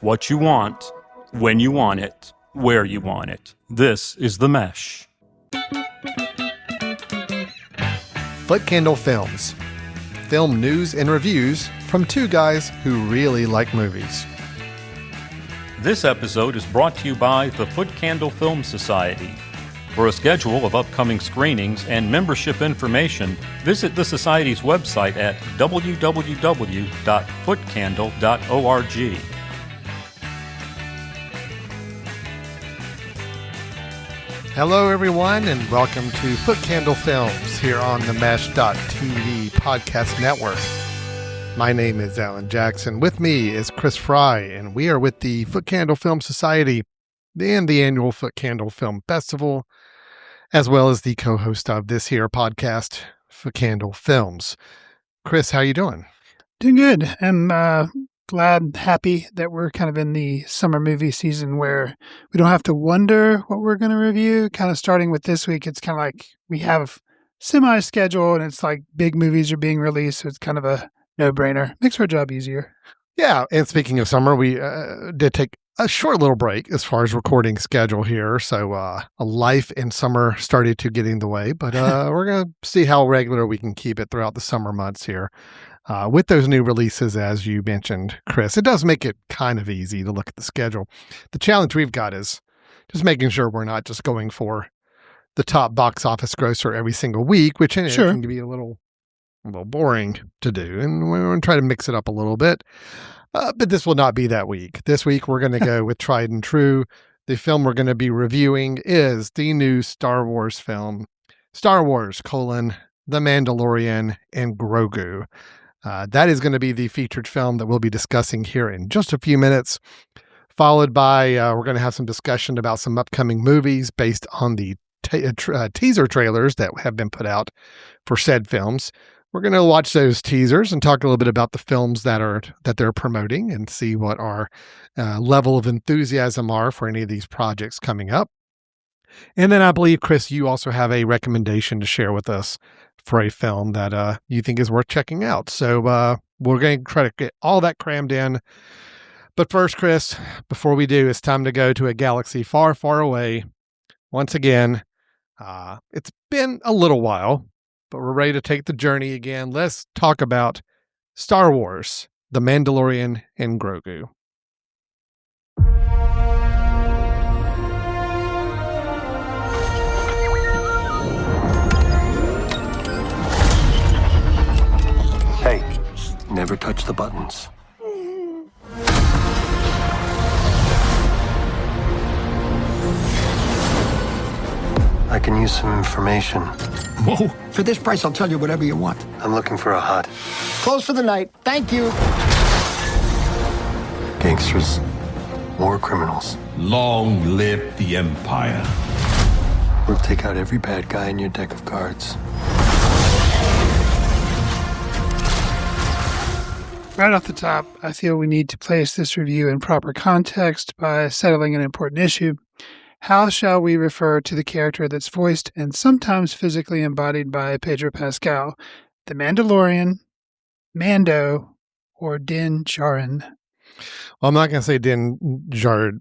What you want, when you want it, where you want it. This is The Mesh. Foot Candle Films. Film news and reviews from two guys who really like movies. This episode is brought to you by the Foot Candle Film Society. For a schedule of upcoming screenings and membership information, visit the Society's website at www.footcandle.org. Hello, everyone, and welcome to Foot Candle Films here on the Mesh.tv podcast network. My name is Alan Jackson. With me is Chris Fry, and we are with the Foot Candle Film Society and the annual Foot Candle Film Festival, as well as the co-host of this here podcast, Foot Candle Films. Chris, how you doing? Doing good. I'm glad, happy that we're kind of in the summer movie season where we don't have to wonder what we're going to review. Kind of starting with this week, it's kind of like we have semi-schedule and it's like big movies are being released, so it's kind of a no-brainer. Makes our job easier. Yeah, and speaking of summer, we did take a short little break as far as recording schedule here, so a life in summer started to get in the way, but we're going to see how regular we can keep it throughout the summer months here. With those new releases, as you mentioned, Chris, it does make it kind of easy to look at the schedule. The challenge we've got is just making sure we're not just going for the top box office grosser every single week, which can be a little boring to do, and we're going to try to mix it up a little bit. But this will not be that week. This week, we're going to go with tried and true. The film we're going to be reviewing is the new Star Wars film, Star Wars: The Mandalorian and Grogu. That is going to be the featured film that we'll be discussing here in just a few minutes, followed by we're going to have some discussion about some upcoming movies based on the teaser trailers that have been put out for said films. We're going to watch those teasers and talk a little bit about the films that they're promoting and see what our level of enthusiasm are for any of these projects coming up. And then I believe, Chris, you also have a recommendation to share with us for a film that you think is worth checking out. So we're going to try to get all that crammed in. But first, Chris, before we do, it's time to go to a galaxy far, far away. Once again, it's been a little while, but we're ready to take the journey again. Let's talk about Star Wars: The Mandalorian and Grogu. Hey, never touch the buttons. I can use some information. Whoa, for this price, I'll tell you whatever you want. I'm looking for a hut. Close for the night. Thank you. Gangsters, war criminals. Long live the Empire. We'll take out every bad guy in your deck of cards. Right off the top, I feel we need to place this review in proper context by settling an important issue. How shall we refer to the character that's voiced and sometimes physically embodied by Pedro Pascal? The Mandalorian, Mando, or Din Djarin? Well, I'm not going to say Din Djarin.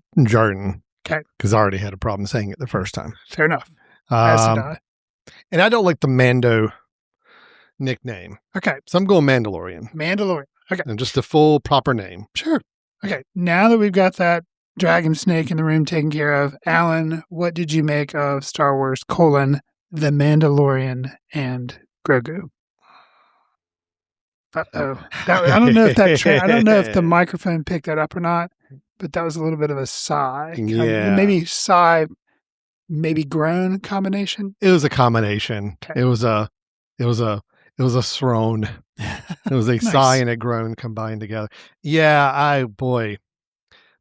Okay. Because I already had a problem saying it the first time. Fair enough. As did I. And I don't like the Mando nickname. Okay. So I'm going Mandalorian. Mandalorian. Okay. And just the full proper name. Sure. Okay. Now that we've got that dragon snake in the room taken care of, Alan, what did you make of Star Wars: The Mandalorian and Grogu? Uh-oh. I don't know if I don't know if the microphone picked that up or not, but that was a little bit of a sigh. Yeah. Maybe sigh, maybe groan combination. It was a combination. Okay. It was a throne. It was a Nice. sigh and a groan combined together. Yeah, boy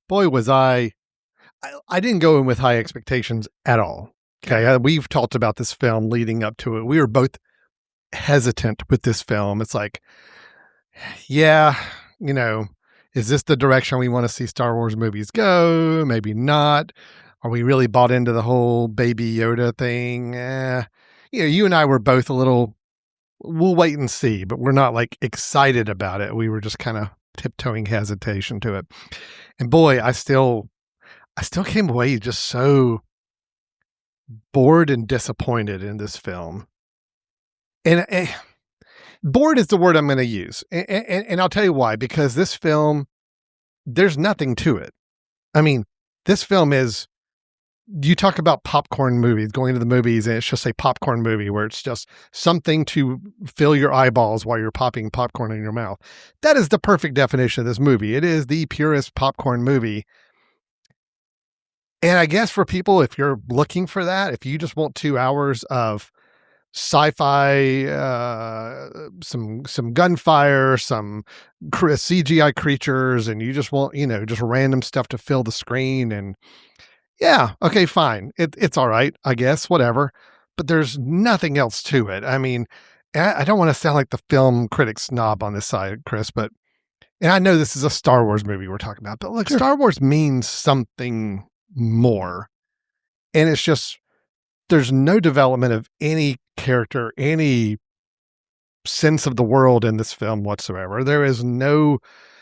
was I didn't go in with high expectations at all. Okay. We've talked about this film leading up to it. We were both hesitant with this film. It's like, yeah, is this the direction we want to see Star Wars movies go? Maybe not. Are we really bought into the whole Baby Yoda thing? You and I were both a little, we'll wait and see, but we're not like excited about it. We were just kind of tiptoeing hesitation to it. And boy, I still came away just so bored and disappointed in this film. And bored is the word I'm going to use. And I'll tell you why, because this film, there's nothing to it. I mean, this film is, you talk about popcorn movies, going to the movies, and it's just a popcorn movie where it's just something to fill your eyeballs while you're popping popcorn in your mouth. That is the perfect definition of this movie. It is the purest popcorn movie. And I guess for people, if you're looking for that, if you just want 2 hours of sci-fi, some gunfire, some CGI creatures, and you just want, just random stuff to fill the screen, and yeah, okay, fine. It's all right, I guess, whatever. But there's nothing else to it. I mean, I don't want to sound like the film critic snob on this side, Chris, but, and I know this is a Star Wars movie we're talking about, but look, Sure. Star Wars means something more. And it's just, there's no development of any character, any sense of the world in this film whatsoever. There is no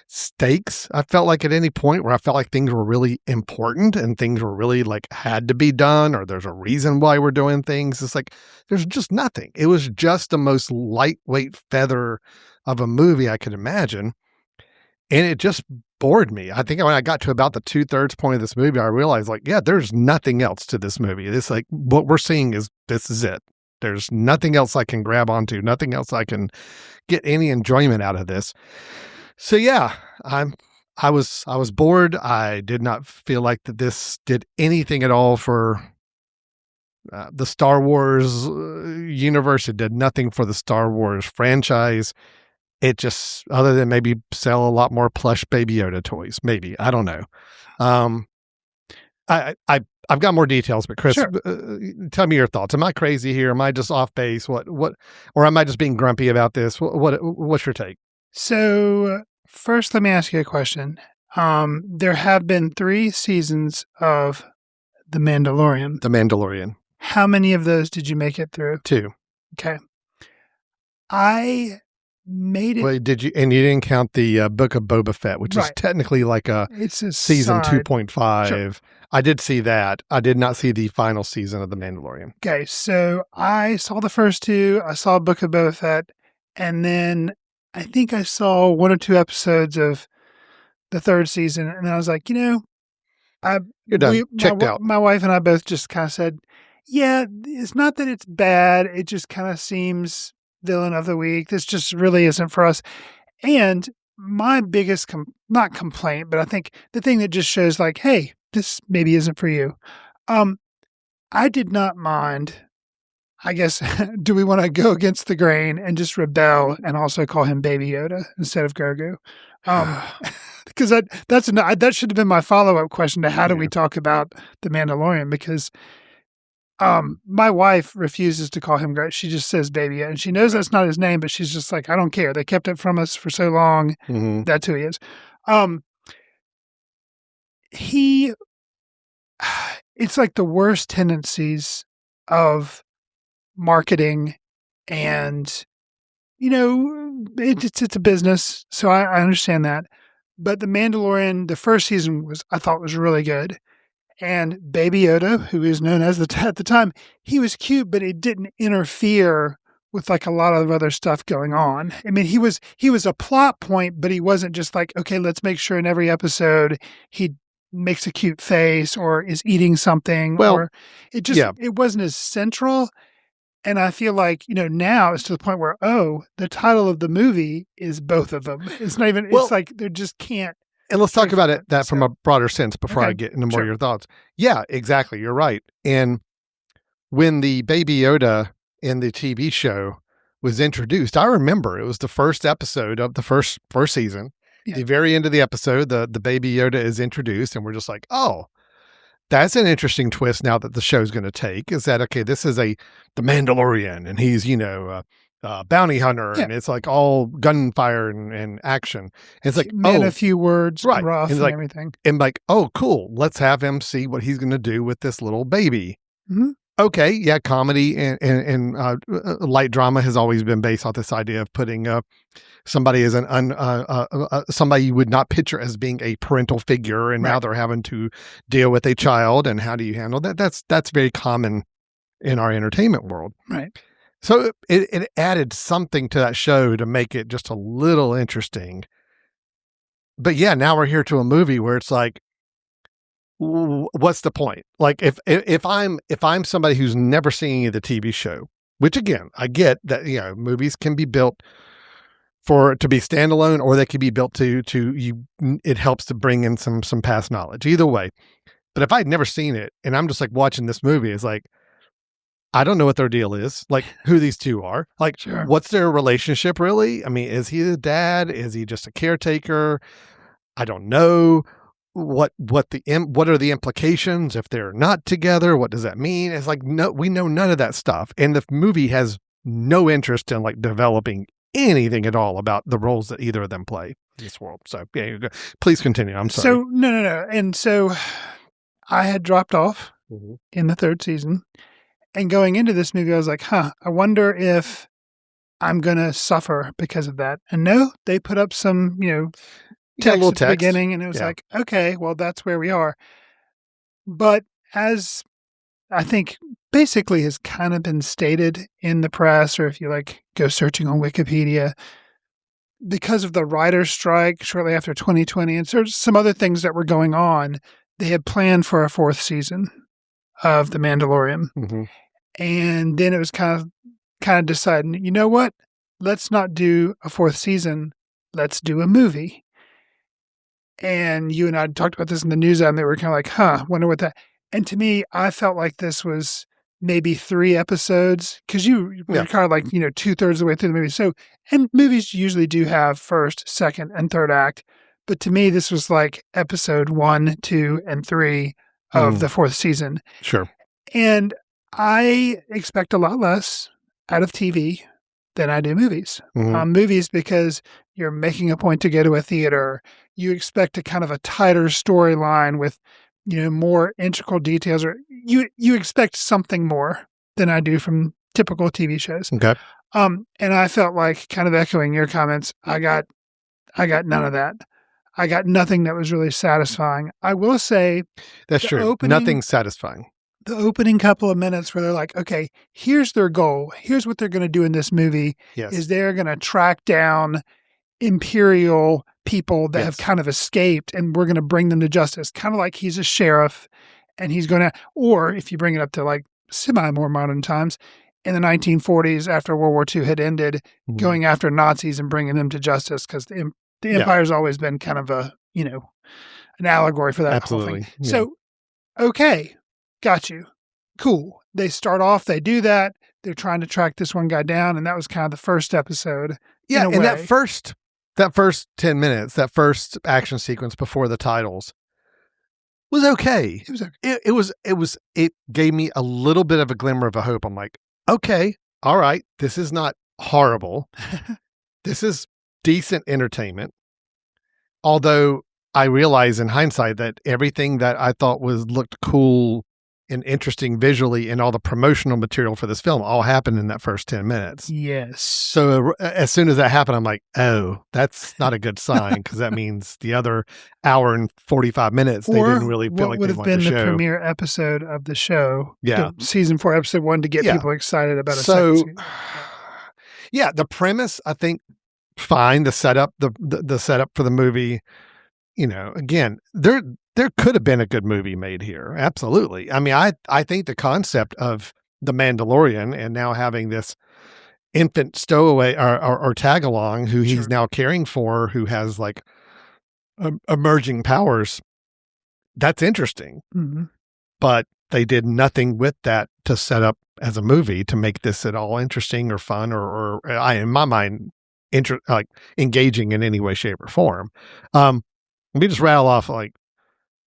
stakes. I felt like at any point where I felt like things were really important and things were really like had to be done, or there's a reason why we're doing things. It's like, there's just nothing. It was just the most lightweight feather of a movie I could imagine. And it just bored me. I think when I got to about the 2/3 point of this movie, I realized like, yeah, there's nothing else to this movie. It's like, what we're seeing is, this is it. There's nothing else I can grab onto, nothing else I can get any enjoyment out of this. So yeah, I was bored. I did not feel like that this did anything at all for the Star Wars universe. It did nothing for the Star Wars franchise. It just, other than maybe sell a lot more plush Baby Yoda toys, maybe, I don't know. I've got more details, but Chris, Sure. Tell me your thoughts. Am I crazy here? Am I just off base? What, or am I just being grumpy about this? What's your take? So first, let me ask you a question. There have been 3 seasons of The Mandalorian. The Mandalorian. How many of those did you make it through? 2. Okay. I made it. Wait, did you? And you didn't count the Book of Boba Fett, which is Right. technically like a It's a season side. 2.5. Sure. I did see that. I did not see the final season of The Mandalorian. Okay, so I saw the first 2. I saw Book of Boba Fett, and then I think I saw 1 or 2 episodes of the 3rd season, and I was like, You're done. Checked out. My wife and I both just kind of said, yeah, it's not that it's bad. It just kind of seems villain of the week. This just really isn't for us. And my biggest, not complaint, but I think the thing that just shows like, hey, this maybe isn't for you. I did not mind. I guess, do we want to go against the grain and just rebel and also call him Baby Yoda instead of Grogu? Because that should have been my follow-up question to how do we talk about The Mandalorian? Because my wife refuses to call him Grogu. She just says Baby Yoda, and she knows that's not his name, but she's just like, I don't care. They kept it from us for so long. Mm-hmm. That's who he is. It's like the worst tendencies of marketing, and it's a business, so I understand that. But The Mandalorian, the first season I thought was really good, and Baby Yoda, who is known as at the time, he was cute, but it didn't interfere with like a lot of other stuff going on. I mean, he was a plot point, but he wasn't just like, okay, let's make sure in every episode he makes a cute face or is eating something. Well, or it wasn't as central. And I feel like, now it's to the point where, the title of the movie is both of them. It's not even, it's like they just can't. And let's talk about that from a broader sense before I get into more of your thoughts. Yeah, exactly. You're right. And when the Baby Yoda in the TV show was introduced, I remember it was the first episode of the first season. Yeah. The very end of the episode, the Baby Yoda is introduced, and we're just like, oh, that's an interesting twist now that the show's going to take. Is that, okay, this is the Mandalorian, and he's, a bounty hunter, and it's like all gunfire and action. And it's like, a few words, right. Rough and everything. And like, oh, cool. Let's have him see what he's going to do with this little baby. Mm-hmm. okay, yeah, comedy and light drama has always been based off this idea of putting somebody as somebody you would not picture as being a parental figure, and now they're having to deal with a child, and how do you handle that? That's very common in our entertainment world, Right. So it added something to that show to make it just a little interesting. But yeah, now we're here to a movie where it's like, what's the point? Like if I'm somebody who's never seen any of the TV show, which again, I get that, movies can be built to be standalone, or they can be built to you. It helps to bring in some past knowledge either way. But if I'd never seen it and I'm just like watching this movie, it's like, I don't know what their deal is, like who these two are, like what's their relationship really? I mean, is he the dad? Is he just a caretaker? I don't know. What are the implications if they're not together? What does that mean? It's like, no, we know none of that stuff. And the movie has no interest in like developing anything at all about the roles that either of them play in this world. So yeah, please continue. I'm sorry. So no. And so I had dropped off in the third season, and going into this movie, I was like, I wonder if I'm going to suffer because of that. And no, they put up some, text at the beginning, and it was like, okay, well, that's where we are. But as I think basically has kind of been stated in the press, or if you like go searching on Wikipedia, because of the writer's strike shortly after 2020 and some other things that were going on, they had planned for a fourth season of The Mandalorian. Mm-hmm. And then it was kind of deciding, you know what? Let's not do a fourth season. Let's do a movie. And you and I talked about this in the news, and they were kind of like, wonder what that. And to me, I felt like this was maybe 3 episodes, because you were kind of like, 2/3 of the way through the movie. So, and movies usually do have first, second, and third act. But to me, this was like episode 1, 2, and 3 of the fourth season. Sure. And I expect a lot less out of TV than I do movies. Movies, because you're making a point to go to a theater. You expect a kind of a tighter storyline with, more integral details, or you expect something more than I do from typical TV shows. Okay. And I felt like, kind of echoing your comments, I got none of that. I got nothing that was really satisfying. I will say that's true. Nothing satisfying. The opening couple of minutes where they're like, okay, here's their goal. Here's what they're going to do in this movie. Yes. Is they're going to track down Imperial people that have kind of escaped, and we're going to bring them to justice. Kind of like he's a sheriff, and he's going to, or if you bring it up to like semi more modern times, in the 1940s after World War II had ended, going after Nazis and bringing them to justice, because the Empire's always been kind of a, an allegory for that. Absolutely. Whole thing. Yeah. So, okay. Got you. Cool. They start off, they do that. They're trying to track this one guy down. And that was kind of the first episode. Yeah. And that first 10 minutes, that first action sequence before the titles was okay. It was okay. It gave me a little bit of a glimmer of a hope. I'm like, okay, all right. This is not horrible. This is decent entertainment. Although I realize in hindsight that everything that I thought looked cool and interesting visually in all the promotional material for this film all happened in that first 10 minutes. Yes. So as soon as that happened, I'm like, oh, that's not a good sign, because that means the other hour and 45 minutes, they didn't really feel like they wanted to show. What would have been the premiere episode of the show. Yeah. Season 4, episode 1, to get people excited about a second season. Yeah, the premise, I think, fine. The setup, the setup for the movie, again, there could have been a good movie made here. Absolutely. I mean, I think the concept of The Mandalorian and now having this infant stowaway or tag along who he's now caring for, who has like emerging powers, that's interesting. Mm-hmm. But they did nothing with that to set up as a movie to make this at all interesting or fun or in my mind, like engaging in any way, shape, or form. Let me just rattle off, like,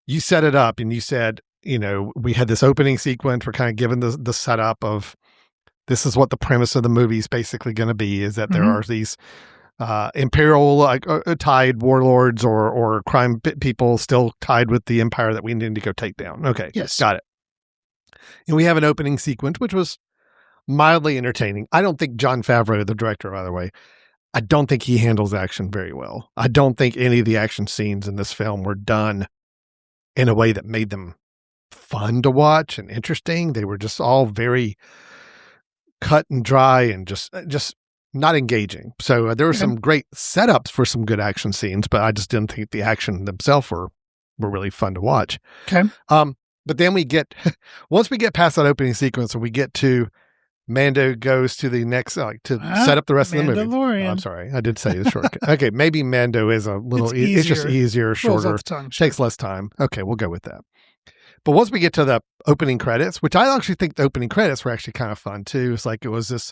you set it up and you said, we had this opening sequence. We're kind of given the setup of this is what the premise of the movie is basically going to be, is that there are these imperial tied warlords or crime people still tied with the empire that we need to go take down. Okay. Yes. Got it. And we have an opening sequence, which was mildly entertaining. I don't think Jon Favreau, the director, by the way, I don't think he handles action very well. I don't think any of the action scenes in this film were done in a way that made them fun to watch and interesting. They were just all very cut and dry and just not engaging. So there were some great setups for some good action scenes, but I just didn't think the action themselves were really fun to watch. Okay. But then once we get past that opening sequence and we get to Mando goes to the next, set up the rest of the movie. Mandalorian. Oh, I'm sorry. I did say the shortcut. Okay. Maybe Mando is a little, it's just easier, shorter, takes less time. Okay. We'll go with that. But once we get to the opening credits, which I actually think the opening credits were actually kind of fun too. It's like, it was this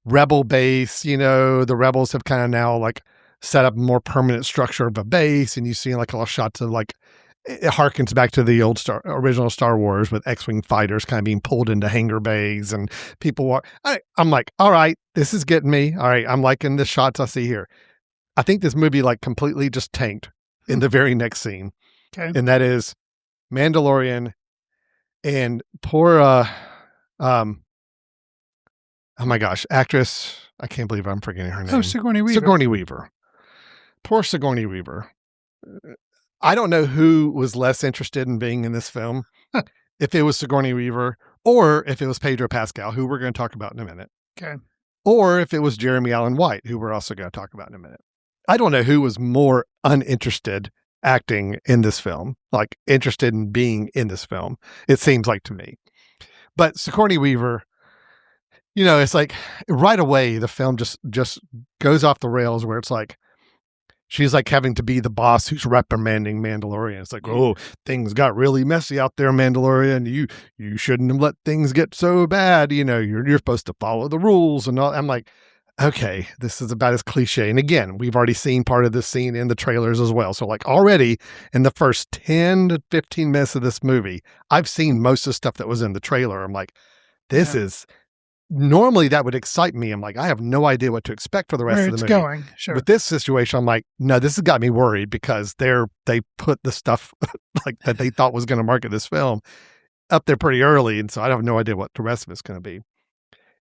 rebel base, the rebels have kind of now like set up a more permanent structure of a base. And you see like a lot of shots of like, it harkens back to the original Star Wars with X-Wing fighters kind of being pulled into hangar bays and people walk. I'm like, all right, this is getting me. All right. I'm liking the shots I see here. I think this movie like completely just tanked in the very next scene. Okay. And that is Mandalorian and poor, oh my gosh, actress. I can't believe I'm forgetting her name. Oh, Sigourney Weaver. Sigourney Weaver. Poor Sigourney Weaver. I don't know who was less interested in being in this film, if it was Sigourney Weaver or if it was Pedro Pascal, who we're going to talk about in a minute. Okay. Or if it was Jeremy Allen White, who we're also going to talk about in a minute. I don't know who was more uninterested acting in this film, like interested in being in this film, it seems like to me. But Sigourney Weaver, it's like right away, the film just goes off the rails where it's like, she's like having to be the boss who's reprimanding Mandalorian. It's like, oh, things got really messy out there, Mandalorian. You shouldn't have let things get so bad. You're supposed to follow the rules and all. I'm like, okay, this is about as cliche. And again, we've already seen part of this scene in the trailers as well. So like already in the first 10 to 15 minutes of this movie, I've seen most of the stuff that was in the trailer. I'm like, this is... Normally that would excite me. I'm like, I have no idea what to expect for the rest of the movie. Going. Sure. With this situation, I'm like, no, this has got me worried because they put the stuff like that they thought was going to market this film up there pretty early. And so I have no idea what the rest of it's going to be.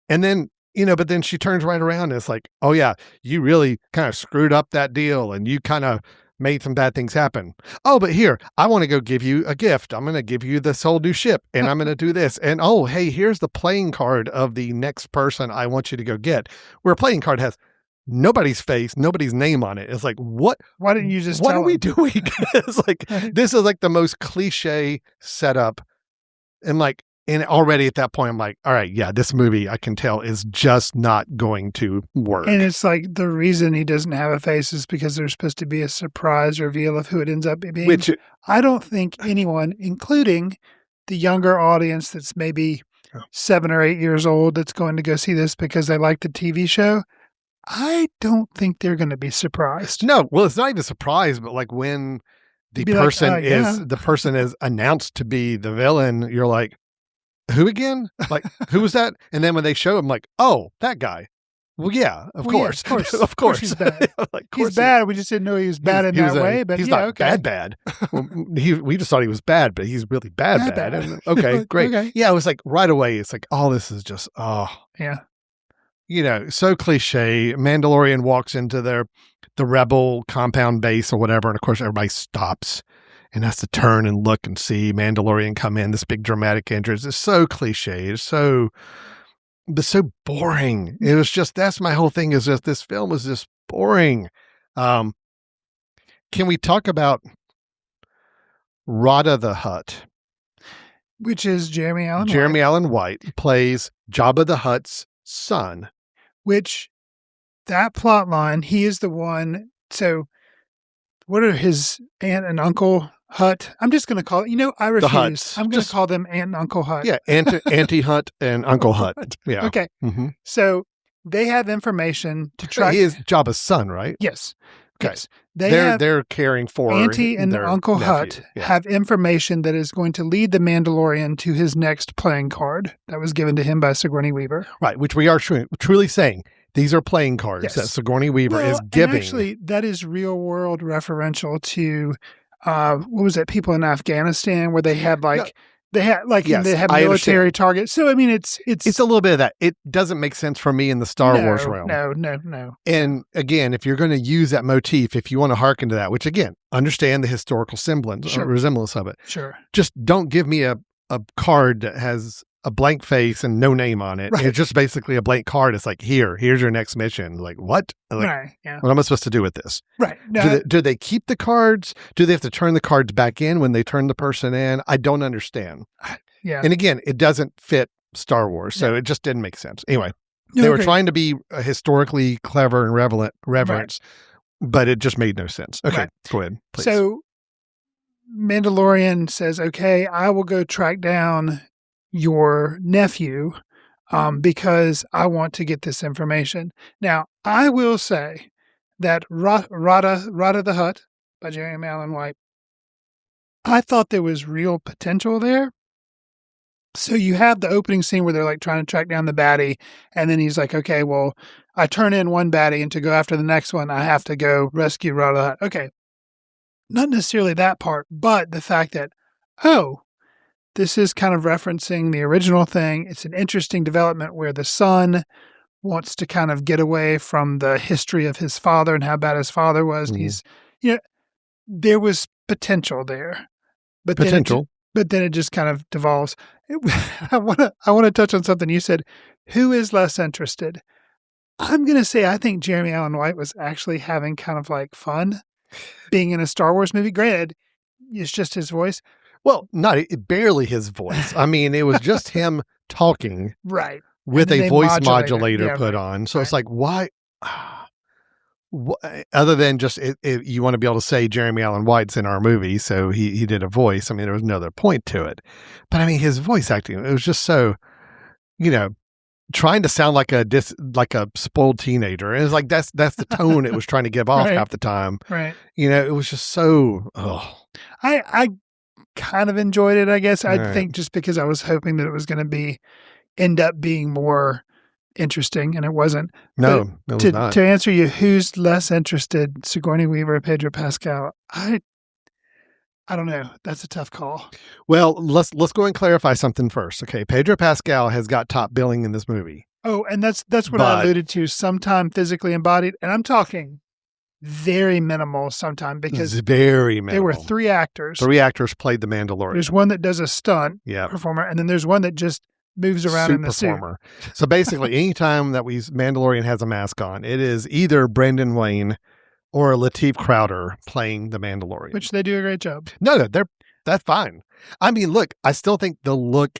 And then, but then she turns right around and it's like, oh yeah, you really kind of screwed up that deal and you kind of made some bad things happen. Oh, but here, I want to go give you a gift. I'm going to give you this whole new ship and I'm going to do this. And oh, hey, here's the playing card of the next person I want you to go get. Where a playing card has nobody's face, nobody's name on it. It's like, what? Why didn't you just what tell are we him? doing? It's like, this is like the most cliche setup. And already at that point, I'm like, all right, yeah, this movie I can tell is just not going to work. And it's like the reason he doesn't have a face is because there's supposed to be a surprise reveal of who it ends up being. Which I don't think anyone, including the younger audience that's maybe 7 or 8 years old, that's going to go see this because they like the TV show, I don't think they're going to be surprised. No, well, it's not even a surprise, but like when the person the person is announced to be the villain, you're like, who again? Like, who was that? And then when they show him, like, oh, that guy. Well, yeah, of course. Yeah, of course. He's bad. Like, he's bad. We just didn't know he was bad in that way. But he's yeah, not okay. bad. Well, we just thought he was bad, but he's really bad. And, okay, great. Okay. Yeah, it was like right away. It's like, oh, this is just, yeah. So cliche. Mandalorian walks into the rebel compound base or whatever, and of course everybody stops and has to turn and look and see Mandalorian come in, this big dramatic entrance. It's so cliche. It's so boring. It was just, that's my whole thing, is just this film was just boring. Can we talk about Rada the Hutt? Which is Jeremy Allen White. Jeremy Allen White plays Jabba the Hutt's son. Which, that plot line, he is the one. So what are his aunt and uncle Hutt? I'm just going to call it, I refuse. I'm going to call them Aunt and Uncle Hutt. Yeah, Auntie Hutt and Uncle Hutt. Yeah. Okay. Mm-hmm. So they have information to track. He is Jabba's son, right? Yes. Okay. Yes. They're caring for Auntie and Uncle Hutt have information that is going to lead the Mandalorian to his next playing card that was given to him by Sigourney Weaver. Right, which we are truly saying. These are playing cards that Sigourney Weaver is giving. Actually, that is real world referential to, what was it, people in Afghanistan where they had They have Yes, they have I military understand. targets. So I mean, it's It's a little bit of that. It doesn't make sense for me in the Star Wars realm. No. And again, if you're going to use that motif, if you want to hearken to that, which again, understand the historical semblance Sure. or resemblance of it, Sure. just don't give me a card that has a blank face and no name on it. Right. It's just basically a blank card. It's like, here's your next mission. Like, what? Like, Right. Yeah. what am I supposed to do with this? Right. No, Do they keep the cards? Do they have to turn the cards back in when they turn the person in? I don't understand. yeah. And again, it doesn't fit Star Wars, so it just didn't make sense. Anyway, No, they were okay. trying to be historically clever and reverence, but it just made no sense. Okay, Right. go ahead, please. So Mandalorian says, okay, I will go track down your nephew because I want to get this information. Now, I will say that Rada the Hutt by Jeremy Allen White, I thought there was real potential there. So you have the opening scene where they're like trying to track down the baddie, and then he's like, okay, well, I turn in one baddie, and to go after the next one, I have to go rescue Rada the Hutt. Okay. Not necessarily that part, but the fact that, this is kind of referencing the original thing. It's an interesting development where the son wants to kind of get away from the history of his father and how bad his father was. Mhm. There was potential there. But then it just kind of devolves. I want to touch on something you said. Who is less interested? I'm going to say I think Jeremy Allen White was actually having kind of like fun being in a Star Wars movie. Granted, it's just his voice. Well, barely his voice. I mean, it was just him talking Right. with And a they voice modulate it. modulator Yeah, put right. on. So it's Right. like, why? Other than just you want to be able to say Jeremy Allen White's in our movie, so he did a voice. I mean, there was no other point to it. But I mean, his voice acting, it was just so, trying to sound like a spoiled teenager. And it's like that's the tone it was trying to give off Right. half the time. Right. It was just so. I kind of enjoyed it, I guess. I Right. think just because I was hoping that it was going to end up being more interesting, and it wasn't. No, it was not. To answer you, who's less interested, Sigourney Weaver or Pedro Pascal? I don't know. That's a tough call. Well, let's go and clarify something first. Okay, Pedro Pascal has got top billing in this movie. Oh, and that's what I alluded to. Sometime physically embodied, and I'm talking very minimal. Sometime because It's very minimal. there were 3 actors. 3 actors played the Mandalorian. There's one that does a stunt Yeah. performer, and then there's one that just moves around in the suit. performer. So basically, anytime that Mandalorian has a mask on, it is either Brendan Wayne or Lateef Crowder playing the Mandalorian. Which they do a great job. No, that's fine. I mean, look, I still think the look,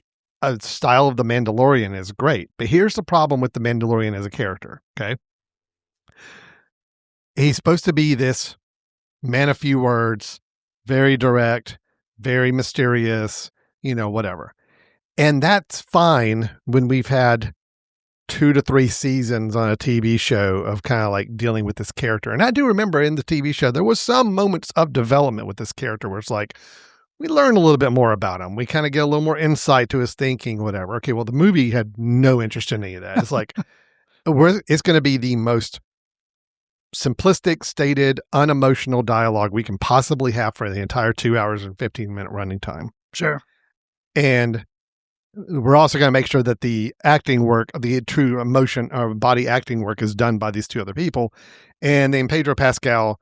style of the Mandalorian is great, but here's the problem with the Mandalorian as a character. Okay, he's supposed to be this man of few words, very direct, very mysterious, whatever. And that's fine when we've had 2 to 3 seasons on a TV show of kind of like dealing with this character. And I do remember in the TV show, there was some moments of development with this character where it's like, we learn a little bit more about him. We kind of get a little more insight to his thinking, whatever. Okay, well, the movie had no interest in any of that. It's like, it's going to be the most simplistic, stated, unemotional dialogue we can possibly have for the entire 2 hours and 15-minute running time. Sure. And we're also going to make sure that the acting work, the true emotion or body acting work is done by these 2 other people. And then Pedro Pascal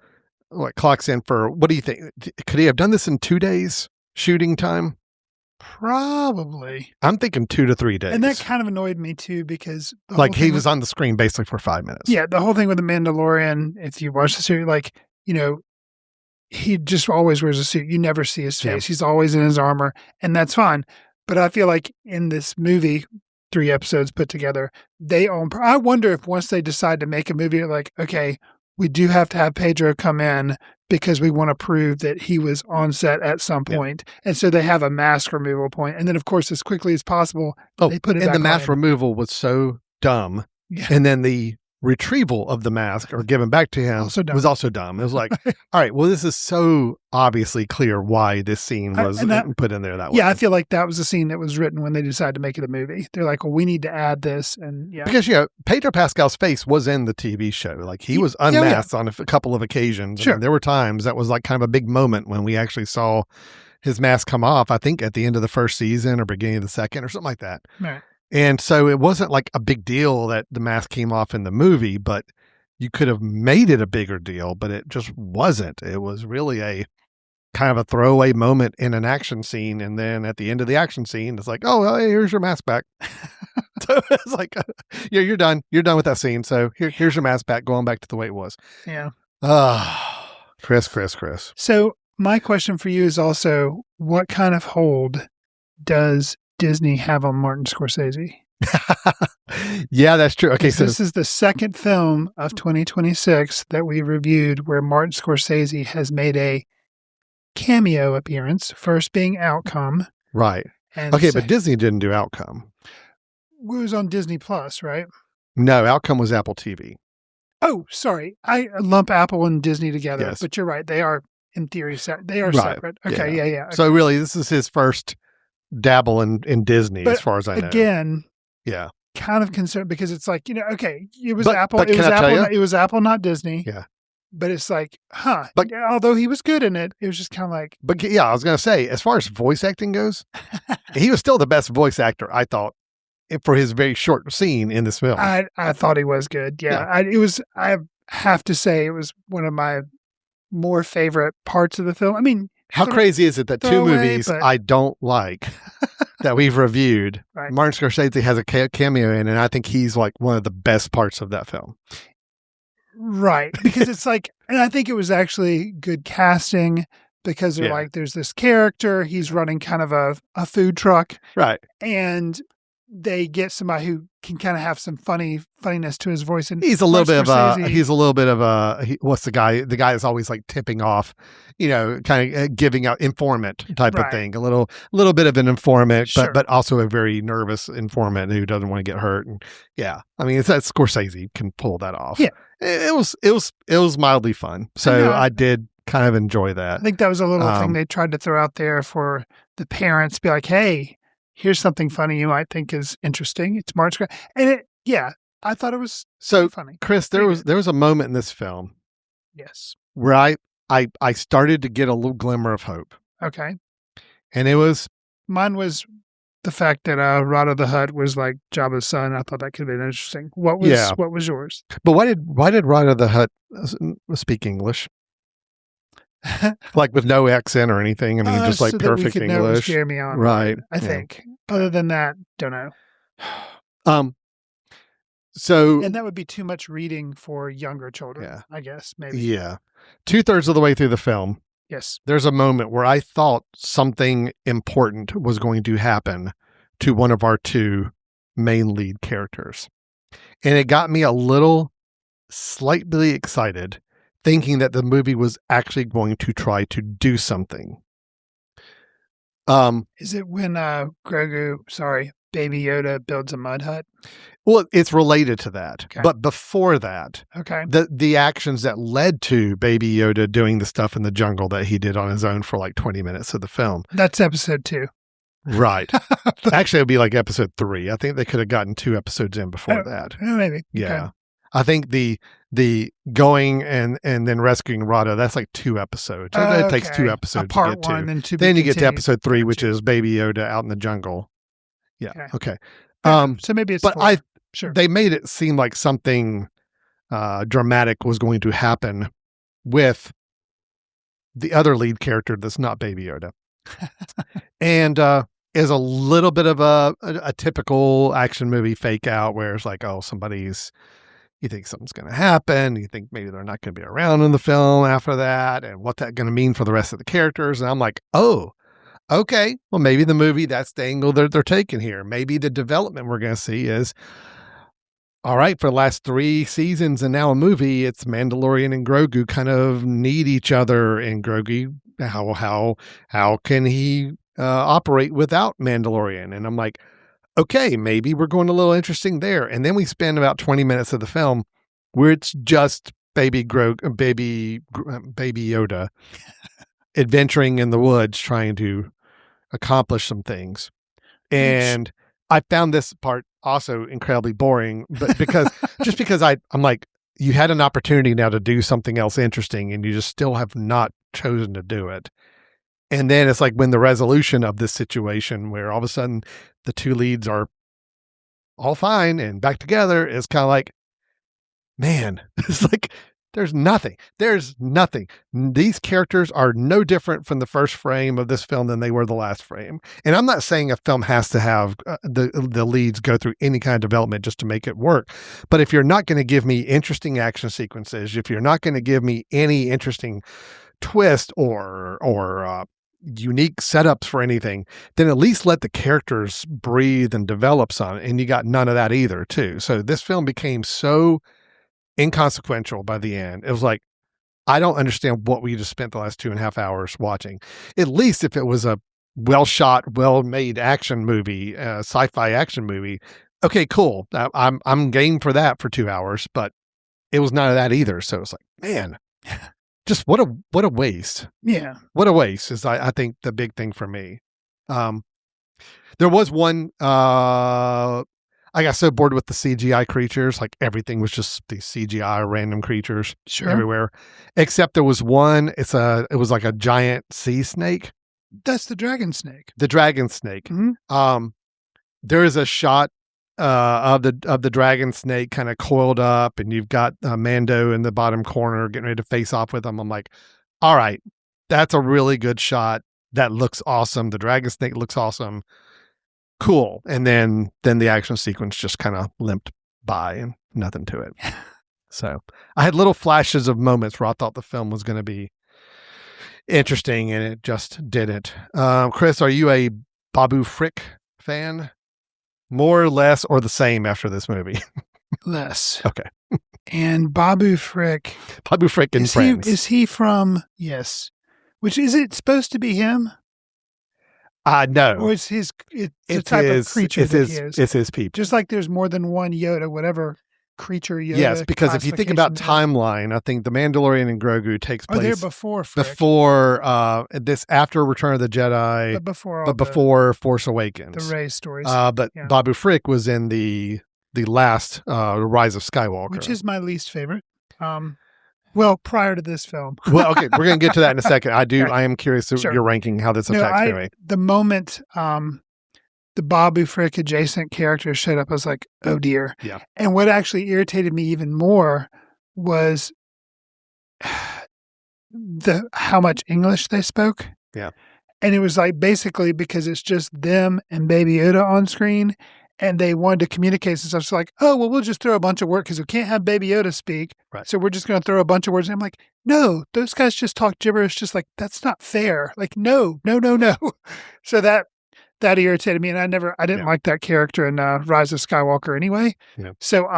clocks in for, what do you think? Could he have done this in 2 days shooting time? Probably. I'm thinking 2 to 3 days. And that kind of annoyed me too, because he was on the screen basically for 5 minutes. Yeah, the whole thing with the Mandalorian, if you watch the series, he just always wears a suit. You never see his face. Yeah. He's always in his armor, and that's fine. But I feel like in this movie, 3 episodes put together, I wonder if once they decide to make a movie, like, okay, we do have to have Pedro come in because we want to prove that he was on set at some point. And so they have a mask removal point. And then, of course, as quickly as possible, they put it back and the mask on. removal was so dumb. Yeah. And then the retrieval of the mask or given back to him was also dumb. It was like, all right, well, this is so obviously clear why this scene was put in there that way. Yeah, I feel like that was a scene that was written when they decided to make it a movie. They're like, well, we need to add this. And yeah. Because, Pedro Pascal's face was in the TV show. Like he was unmasked on a couple of occasions. Sure. And there were times that was like kind of a big moment when we actually saw his mask come off, I think at the end of the first season or beginning of the second or something like that. Right. And so it wasn't like a big deal that the mask came off in the movie, but you could have made it a bigger deal, but it just wasn't. It was really a kind of a throwaway moment in an action scene. And then at the end of the action scene, it's like, oh, well, hey, here's your mask back. So it's like, yeah, you're done. You're done with that scene. So here's your mask back, going back to the way it was. Yeah. Chris. So my question for you is also, what kind of hold does Disney have on Martin Scorsese? Yeah, that's true. Okay, so this is the second film of 2026 that we reviewed where Martin Scorsese has made a cameo appearance, first being Outcome. Right. And okay, but Disney didn't do Outcome. It was on Disney Plus, right? No, Outcome was Apple TV. Oh, sorry. I lump Apple and Disney together, Yes. but you're right. They are, in theory, they are Right. separate. Okay, yeah. Okay. So really, this is his first dabble in Disney, But as far as I know. again, Yeah. kind of concerned because it's like, okay, it was But- Apple. but It was can I tell Apple. you? It was Apple, not Disney. Yeah. But it's like, But- although he was good in it, it was just kind of like, But yeah, I was going to say, as far as voice acting goes, he was still the best voice actor, I thought, for his very short scene in this film. I thought he was good. Yeah. I have to say, it was one of my more favorite parts of the film. I mean, How sort of crazy is it that two throwaway, movies but- I don't like that we've reviewed, Right. Martin Scorsese has a cameo in, and I think he's like one of the best parts of that film. Right. Because it's like, and I think it was actually good casting because they're Yeah. like, there's this character, he's running kind of a food truck, Right. and they get somebody who can kind of have some funniness to his voice. And He's a little bit Martin of a, what's the guy that's always like tipping off, kind of giving out informant type of Right. thing. A little bit of an informant, Sure. but also a very nervous informant who doesn't want to get hurt. And yeah, I mean, it's that Scorsese can pull that off. Yeah. It was mildly fun. So I did kind of enjoy that. I think that was a little thing they tried to throw out there for the parents, be like, hey, here's something funny you might think is interesting. It's Martin Scorsese. And I thought it was So funny. Chris, there was a moment in this film Yes. where I started to get a little glimmer of hope. Okay. And it was, Mine was the fact that Rada the Hutt was like Jabba's son. I thought that could have been interesting. What was yours? but why did Rada the Hutt speak English? Like with no accent or anything. I mean, just like so that we perfect could know it was English. Jeremy Allen, Right. I think. Other than that, don't know. So And that would be too much reading for younger children, Yeah. I guess, maybe. yeah, 2/3 of the way through the film, Yes. there's a moment where I thought something important was going to happen to one of our two main lead characters. And it got me a little slightly excited, thinking that the movie was actually going to try to do something. Is it when Baby Yoda builds a mud hut? Well, it's related to that. Okay. But before that, Okay. the actions that led to Baby Yoda doing the stuff in the jungle that he did on his own for like 20 minutes of the film. That's episode 2. Right. Actually, it would be like episode 3. I think they could have gotten 2 episodes in before that. Maybe. Yeah. Okay. I think the going and then rescuing Rada, that's like 2 episodes. It takes 2 Okay. episodes A part to get to. 1 and to Then be you get to continued. episode 3, which Gotcha. is Baby Yoda out in the jungle. Yeah. Okay. So maybe it's but 4. Sure. they made it seem like something dramatic was going to happen with the other lead character that's not Baby Yoda. And is a little bit of a typical action movie fake out where it's like, oh, you think something's going to happen. You think maybe they're not going to be around in the film after that, and what that's going to mean for the rest of the characters. And I'm like, oh, okay, well, maybe the movie, that's the angle they're taking here. Maybe the development we're going to see is, all right, for the last 3 seasons and now a movie, it's Mandalorian and Grogu kind of need each other. And Grogu, how can he operate without Mandalorian? And I'm like, okay, maybe we're going a little interesting there. And then we spend about 20 minutes of the film where it's just baby Yoda adventuring in the woods trying to accomplish some things. And I found this part also incredibly boring, but because I'm like, you had an opportunity now to do something else interesting and you just still have not chosen to do it. And then it's like when the resolution of this situation where all of a sudden the two leads are all fine and back together is kind of like, man, it's like there's nothing. There's nothing. These characters are no different from the first frame of this film than they were the last frame. And I'm not saying a film has to have the leads go through any kind of development just to make it work. But if you're not going to give me interesting action sequences, if you're not going to give me any interesting twist or unique setups for anything, then at least let the characters breathe and develop some. And you got none of that either, too. So this film became so inconsequential by the end. It was like, I don't understand what we just spent the last 2.5 hours watching. At least if it was a well-shot, well-made action movie, sci-fi action movie, okay, cool. I'm game for that for 2 hours, but it was none of that either. So it's like, man, just what a waste. Yeah. What a waste is, I think, the big thing for me. There was one, I got so bored with the CGI creatures, like everything was just these CGI random creatures everywhere. Except there was one, it was like a giant sea snake. That's the dragon snake. The dragon snake. Mm-hmm. There is a shot of the dragon snake kind of coiled up, and you've got Mando in the bottom corner getting ready to face off with him. I'm like, all right, that's a really good shot. That looks awesome. The dragon snake looks awesome. Cool. And then the action sequence just kind of limped by and nothing to it. So I had little flashes of moments where I thought the film was going to be interesting, and it just didn't. Chris, are you a Babu Frick fan? More or less or the same after this movie? Less. Okay. And Babu Frick. Babu Frick and Friends. Is he from, yes. Which, is it supposed to be him? No. Or it's the type of creature that he is. It's his people. Just like there's more than one Yoda, whatever creature Yoda. Yes, because if you think about classification timeline, I think the Mandalorian and Grogu takes place they're before Frick. before this, after Return of the Jedi, but before Force Awakens. the Rey stories. But yeah. Babu Frick was in the last Rise of Skywalker, Which is my least favorite. Well, prior to this film. Well, okay, we're going to get to that in a second. I am curious to your ranking, how this affects me. The moment the Babu Frick adjacent characters showed up, I was like, oh dear. Yeah. And what actually irritated me even more was how much English they spoke. Yeah. And it was like, basically because it's just them and Baby Yoda on screen, and they wanted to communicate some stuff. It's like, oh, well, we'll just throw a bunch of words because we can't have Baby Yoda speak. Right. So we're just going to throw a bunch of words. And I'm like, no, those guys just talk gibberish. Just like, that's not fair. Like, no. So that irritated me. And I didn't like that character in Rise of Skywalker anyway. Yeah. So,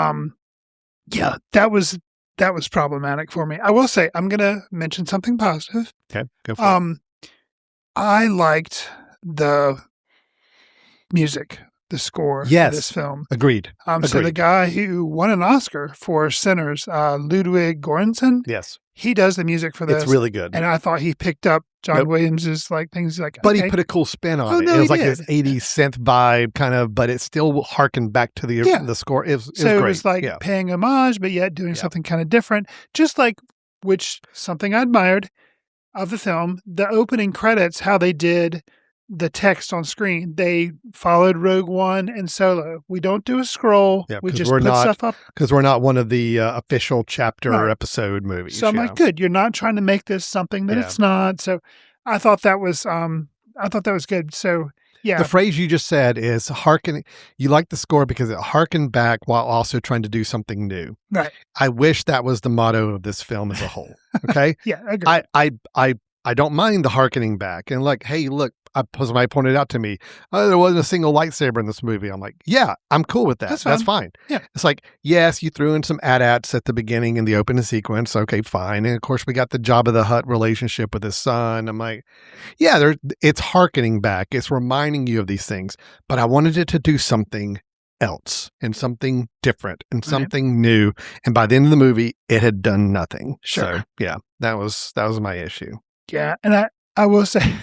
that was problematic for me. I will say, I'm going to mention something positive. Okay, go for it. I liked the music, the score of this film. Agreed. So the guy who won an Oscar for Sinners, Ludwig Göransson, yes, he does the music for this. It's really good. And I thought he picked up John Williams's things like, but okay. he put a cool spin on it. No, it was he like did. this 80s synth vibe kind of, but it still harkened back to the score. It was great. It was like paying homage, but yet doing something kind of different. Just like, something I admired of the film, the opening credits, how they did the text on screen. They followed Rogue One and Solo. We don't do a scroll. Yeah, we just put stuff up. Because we're not one of the official chapter or episode movies. So I'm like, good. You're not trying to make this something that it's not. So I thought that was good. So yeah. The phrase you just said is harken. You like the score because it harkened back while also trying to do something new. Right. I wish that was the motto of this film as a whole. Okay. Yeah. I agree. I don't mind the harkening back and like, hey, look, somebody pointed out to me, there wasn't a single lightsaber in this movie. I'm like, yeah, I'm cool with that. That's fine. Yeah. It's like, yes, you threw in some AT-ATs at the beginning in the opening sequence. Okay, fine. And of course, we got the Jabba the Hutt relationship with his son. I'm like, yeah, it's harkening back. It's reminding you of these things. But I wanted it to do something else and something different and something new. And by the end of the movie, it had done nothing. Sure. So yeah, that was my issue. Yeah. And I will say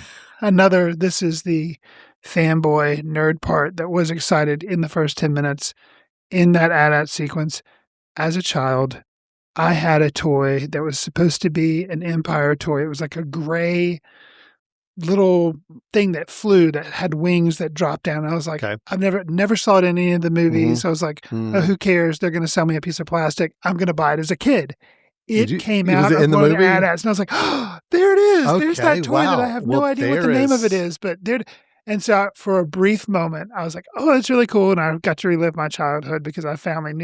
this is the fanboy nerd part that was excited in the first 10 minutes in that AT-AT sequence. As a child, I had a toy that was supposed to be an Empire toy. It was like a gray little thing that flew that had wings that dropped down. I was like, Okay. I've never saw it in any of the movies. I was like, Mm. oh, who cares? They're going to sell me a piece of plastic. I'm going to buy it as a kid. Was It came it out of in the one of the movie? AT-ATs, and I was like, oh, there it is. There's Okay, that toy that I wow. have no Well, idea what the there name of it is- is, but there. And so for a brief moment, I was like, oh, that's really cool. And I got to relive my childhood because I finally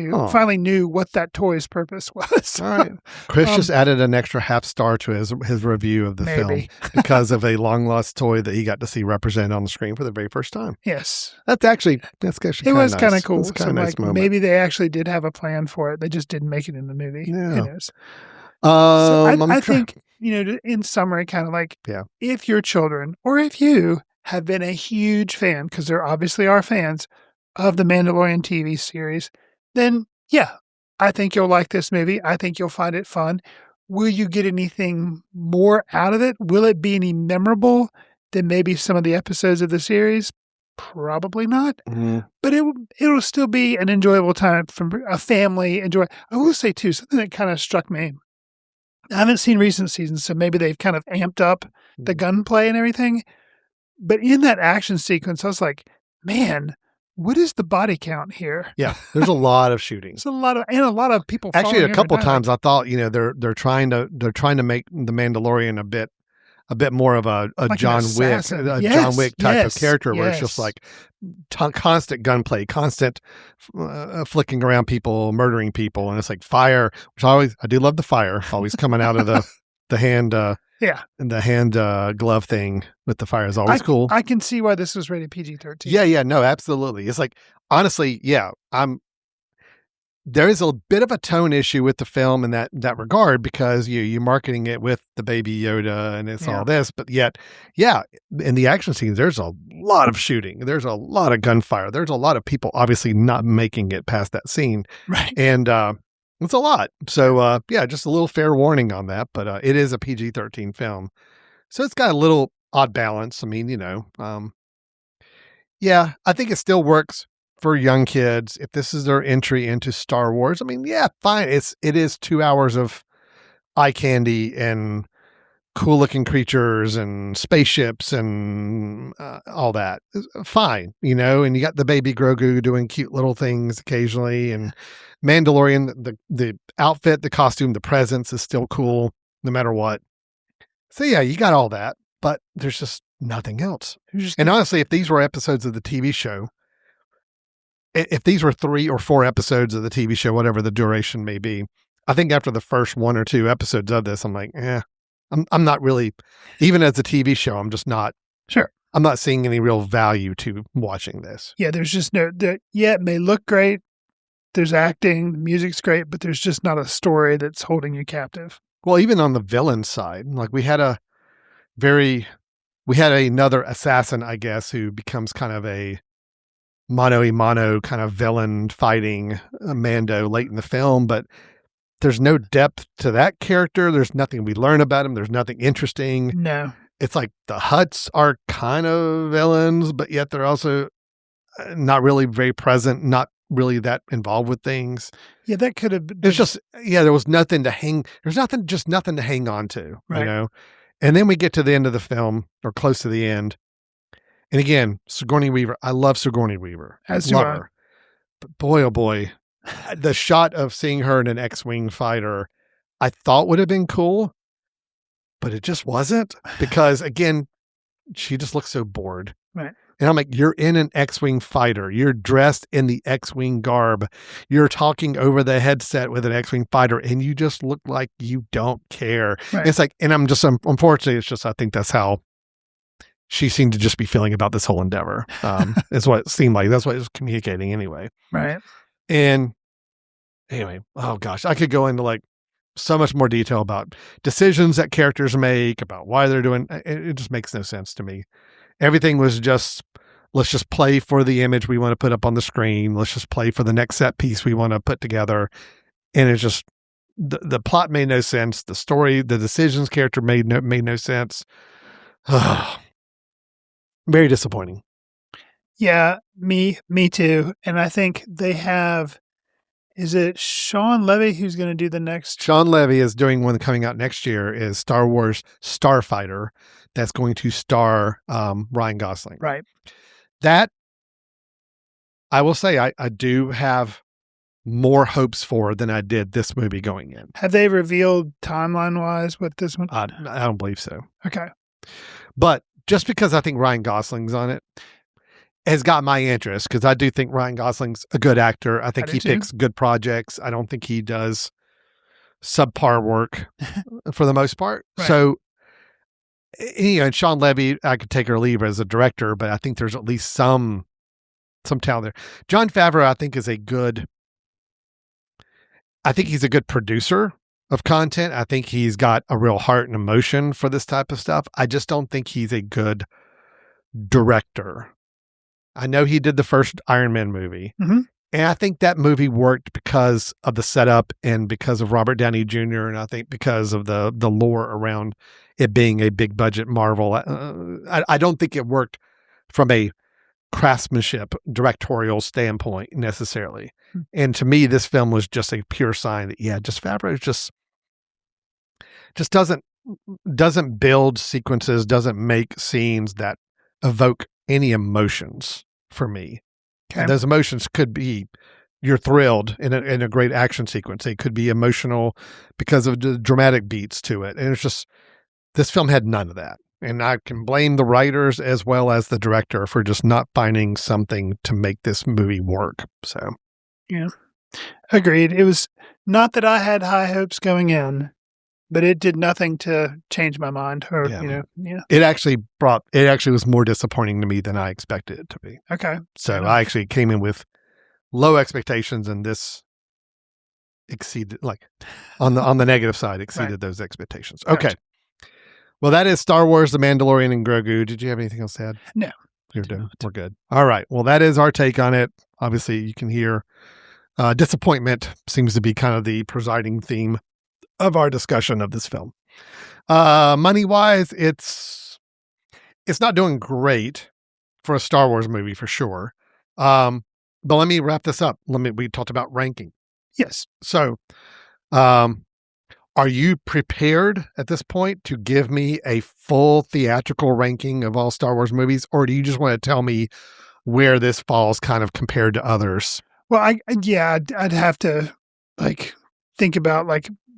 knew what that toy's purpose was. All right. Chris just added an extra half star to his review of the film Maybe. because of a long lost toy that he got to see represented on the screen for the very first time. Yes. That's actually It was kind of cool. It's So kind of nice like, moment. maybe they actually did have a plan for it. They just didn't make it in the movie. Yeah. Who knows? So I'm I try- think, in summary, kind of like, Yeah. if your children or if you have been a huge fan, because there obviously are fans of the Mandalorian TV series, then yeah, I think you'll like this movie. I think you'll find it fun. Will you get anything more out of it? Will it be any memorable than maybe some of the episodes of the series? Probably not. Mhm. But it'll still be an enjoyable time from a family. I will say too, something that kind of struck me. I haven't seen recent seasons, so maybe they've kind of amped up the gunplay and everything. But in that action sequence, I was like, man, what is the body count here? Yeah, there's a lot of shooting. It's a lot of people. Actually, falling a every couple night. times I thought, they're trying to make the Mandalorian a bit more of a Like an John Wick, assassin. John Yes, Wick type yes, of character, where it's just yes. like constant gunplay, constant flicking around people, murdering people, and it's like fire. Which I do love the fire always coming out of the hand. Yeah. And the hand glove thing with the fire is always cool. I can see why this was rated PG-13. Yeah, no, absolutely. It's like, honestly, yeah, there is a bit of a tone issue with the film in that regard, because you're marketing it with the baby Yoda and it's all this, but yet, yeah, in the action scenes, there's a lot of shooting. There's a lot of gunfire. There's a lot of people obviously not making it past that scene. Right. And, it's a lot. So, yeah, just a little fair warning on that, but it is a PG-13 film. So it's got a little odd balance. I mean, yeah, I think it still works for young kids. If this is their entry into Star Wars, I mean, yeah, fine. It is 2 hours of eye candy and cool looking creatures and spaceships and all that. It's fine, and you got the baby Grogu doing cute little things occasionally, and Mandalorian, the outfit, the costume, the presence is still cool no matter what. So yeah, you got all that, but there's just nothing else. And honestly, if these were episodes of the TV show, if these were 3 or 4 episodes of the TV show, whatever the duration may be, I think after the first 1 or 2 episodes of this, I'm like, I'm not really, even as a TV show, I'm just not. Sure. I'm not seeing any real value to watching this. Yeah, there's just it may look great. There's acting, the music's great, but there's just not a story that's holding you captive. Well, even on the villain side, like we had another assassin, I guess, who becomes kind of a mano-a-mano kind of villain fighting Mando late in the film, but there's no depth to that character. There's nothing we learn about him. There's nothing interesting. No. It's like the Hutts are kind of villains, but yet they're also not really very present, not really that involved with things. Yeah, that could have been. It's just, there was nothing to hang. There's nothing to hang on to, Right. And then we get to the end of the film, or close to the end. And again, Sigourney Weaver. I love Sigourney Weaver. As do love I. her. But boy, oh boy, the shot of seeing her in an X-Wing fighter, I thought would have been cool, but it just wasn't, because again, she just looks so bored. Right. And I'm like, you're in an X-Wing fighter. You're dressed in the X-Wing garb. You're talking over the headset with an X-Wing fighter, and you just look like you don't care. Right. It's like, and unfortunately, it's just, I think that's how she seemed to just be feeling about this whole endeavor. Is what it seemed like. That's what it was communicating anyway. Right. And anyway, oh gosh, I could go into like so much more detail about decisions that characters make, about why they're doing it just makes no sense to me. Everything was just, let's just play for the image we want to put up on the screen. Let's just play for the next set piece we want to put together. And it's just, the plot made no sense. The story, the decisions character made no sense. Very disappointing. Yeah, me too. And I think they have Is it Sean Levy who's going to do the next? Sean Levy is doing one coming out next year. Is Star Wars Starfighter, that's going to star Ryan Gosling. Right. That I will say I do have more hopes for than I did this movie going in. Have they revealed timeline-wise what this one? I don't believe so. Okay. But just because I think Ryan Gosling's on it has got my interest, because I do think Ryan Gosling's a good actor. I think I do he too. picks good projects. I don't think he does subpar work for the most part. Right. So, and Sean Levy, I could take or leave as a director, but I think there's at least some talent there. Jon Favreau, I think, he's a good producer of content. I think he's got a real heart and emotion for this type of stuff. I just don't think he's a good director. I know he did the first Iron Man movie. Mm-hmm. And I think that movie worked because of the setup and because of Robert Downey Jr. And I think because of the lore around it being a big budget Marvel. I don't think it worked from a craftsmanship, directorial standpoint necessarily. And to me, this film was just a pure sign that, just Favreau just doesn't build sequences, doesn't make scenes that evoke any emotions for me. Okay. And those emotions could be you're thrilled in a great action sequence. It could be emotional because of the dramatic beats to it. And it's just, this film had none of that. And I can blame the writers as well as the director for just not finding something to make this movie work. So, yeah, agreed. It was not that I had high hopes going in, but it did nothing to change my mind. Or It actually was more disappointing to me than I expected it to be. Okay. So I actually came in with low expectations, and this exceeded, like, on the negative side, exceeded Right. those expectations. Gotcha. Okay. Well, that is Star Wars, The Mandalorian and Grogu. Did you have anything else to add? No. We're good. All right. Well, that is our take on it. Obviously, you can hear disappointment seems to be kind of the presiding theme of our discussion of this film. Money-wise, it's not doing great for a Star Wars movie for sure. But let me wrap this up. We talked about ranking. Yes. So, are you prepared at this point to give me a full theatrical ranking of all Star Wars movies, or do you just want to tell me where this falls kind of compared to others? Well, I'd have to think about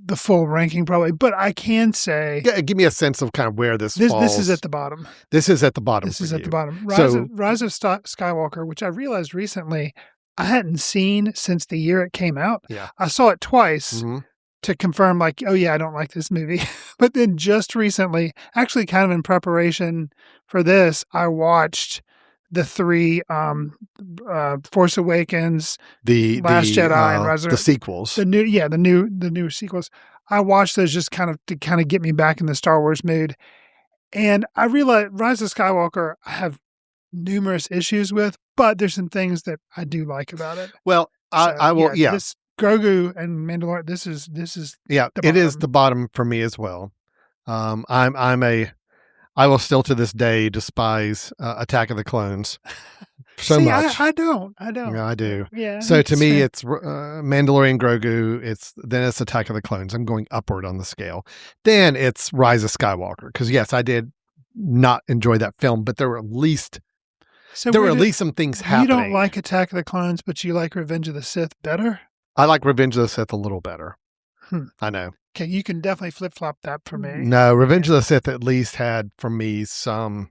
the full ranking probably, but I can say, Give me a sense of kind of where this falls. This is at the bottom. This is at the bottom. This is at you. the bottom. So- Rise of Skywalker, which I realized recently I hadn't seen since the year it came out. Yeah. I saw it twice Mhm. to confirm, I don't like this movie. But then just recently, actually kind of in preparation for this, I watched the three Force Awakens, Last Jedi, and Rise of the sequels. the new sequels. I watched those just to get me back in the Star Wars mood. And I realized Rise of Skywalker I have numerous issues with, but there's some things that I do like about it. Well, I will. Yeah, This Grogu and Mandalorian. This is yeah. the It is bottom. the bottom for me as well. I will still to this day despise Attack of the Clones so See, much. I don't. Yeah, I do. Yeah. So to me, fair. it's Mandalorian Grogu. Then it's Attack of the Clones. I'm going upward on the scale. Then it's Rise of Skywalker. Because yes, I did not enjoy that film, but there were at least some things happening. You don't like Attack of the Clones, but you like Revenge of the Sith better? I like Revenge of the Sith a little better. I know. Okay, you can definitely flip flop that for me. No, Revenge of the Sith at least had for me some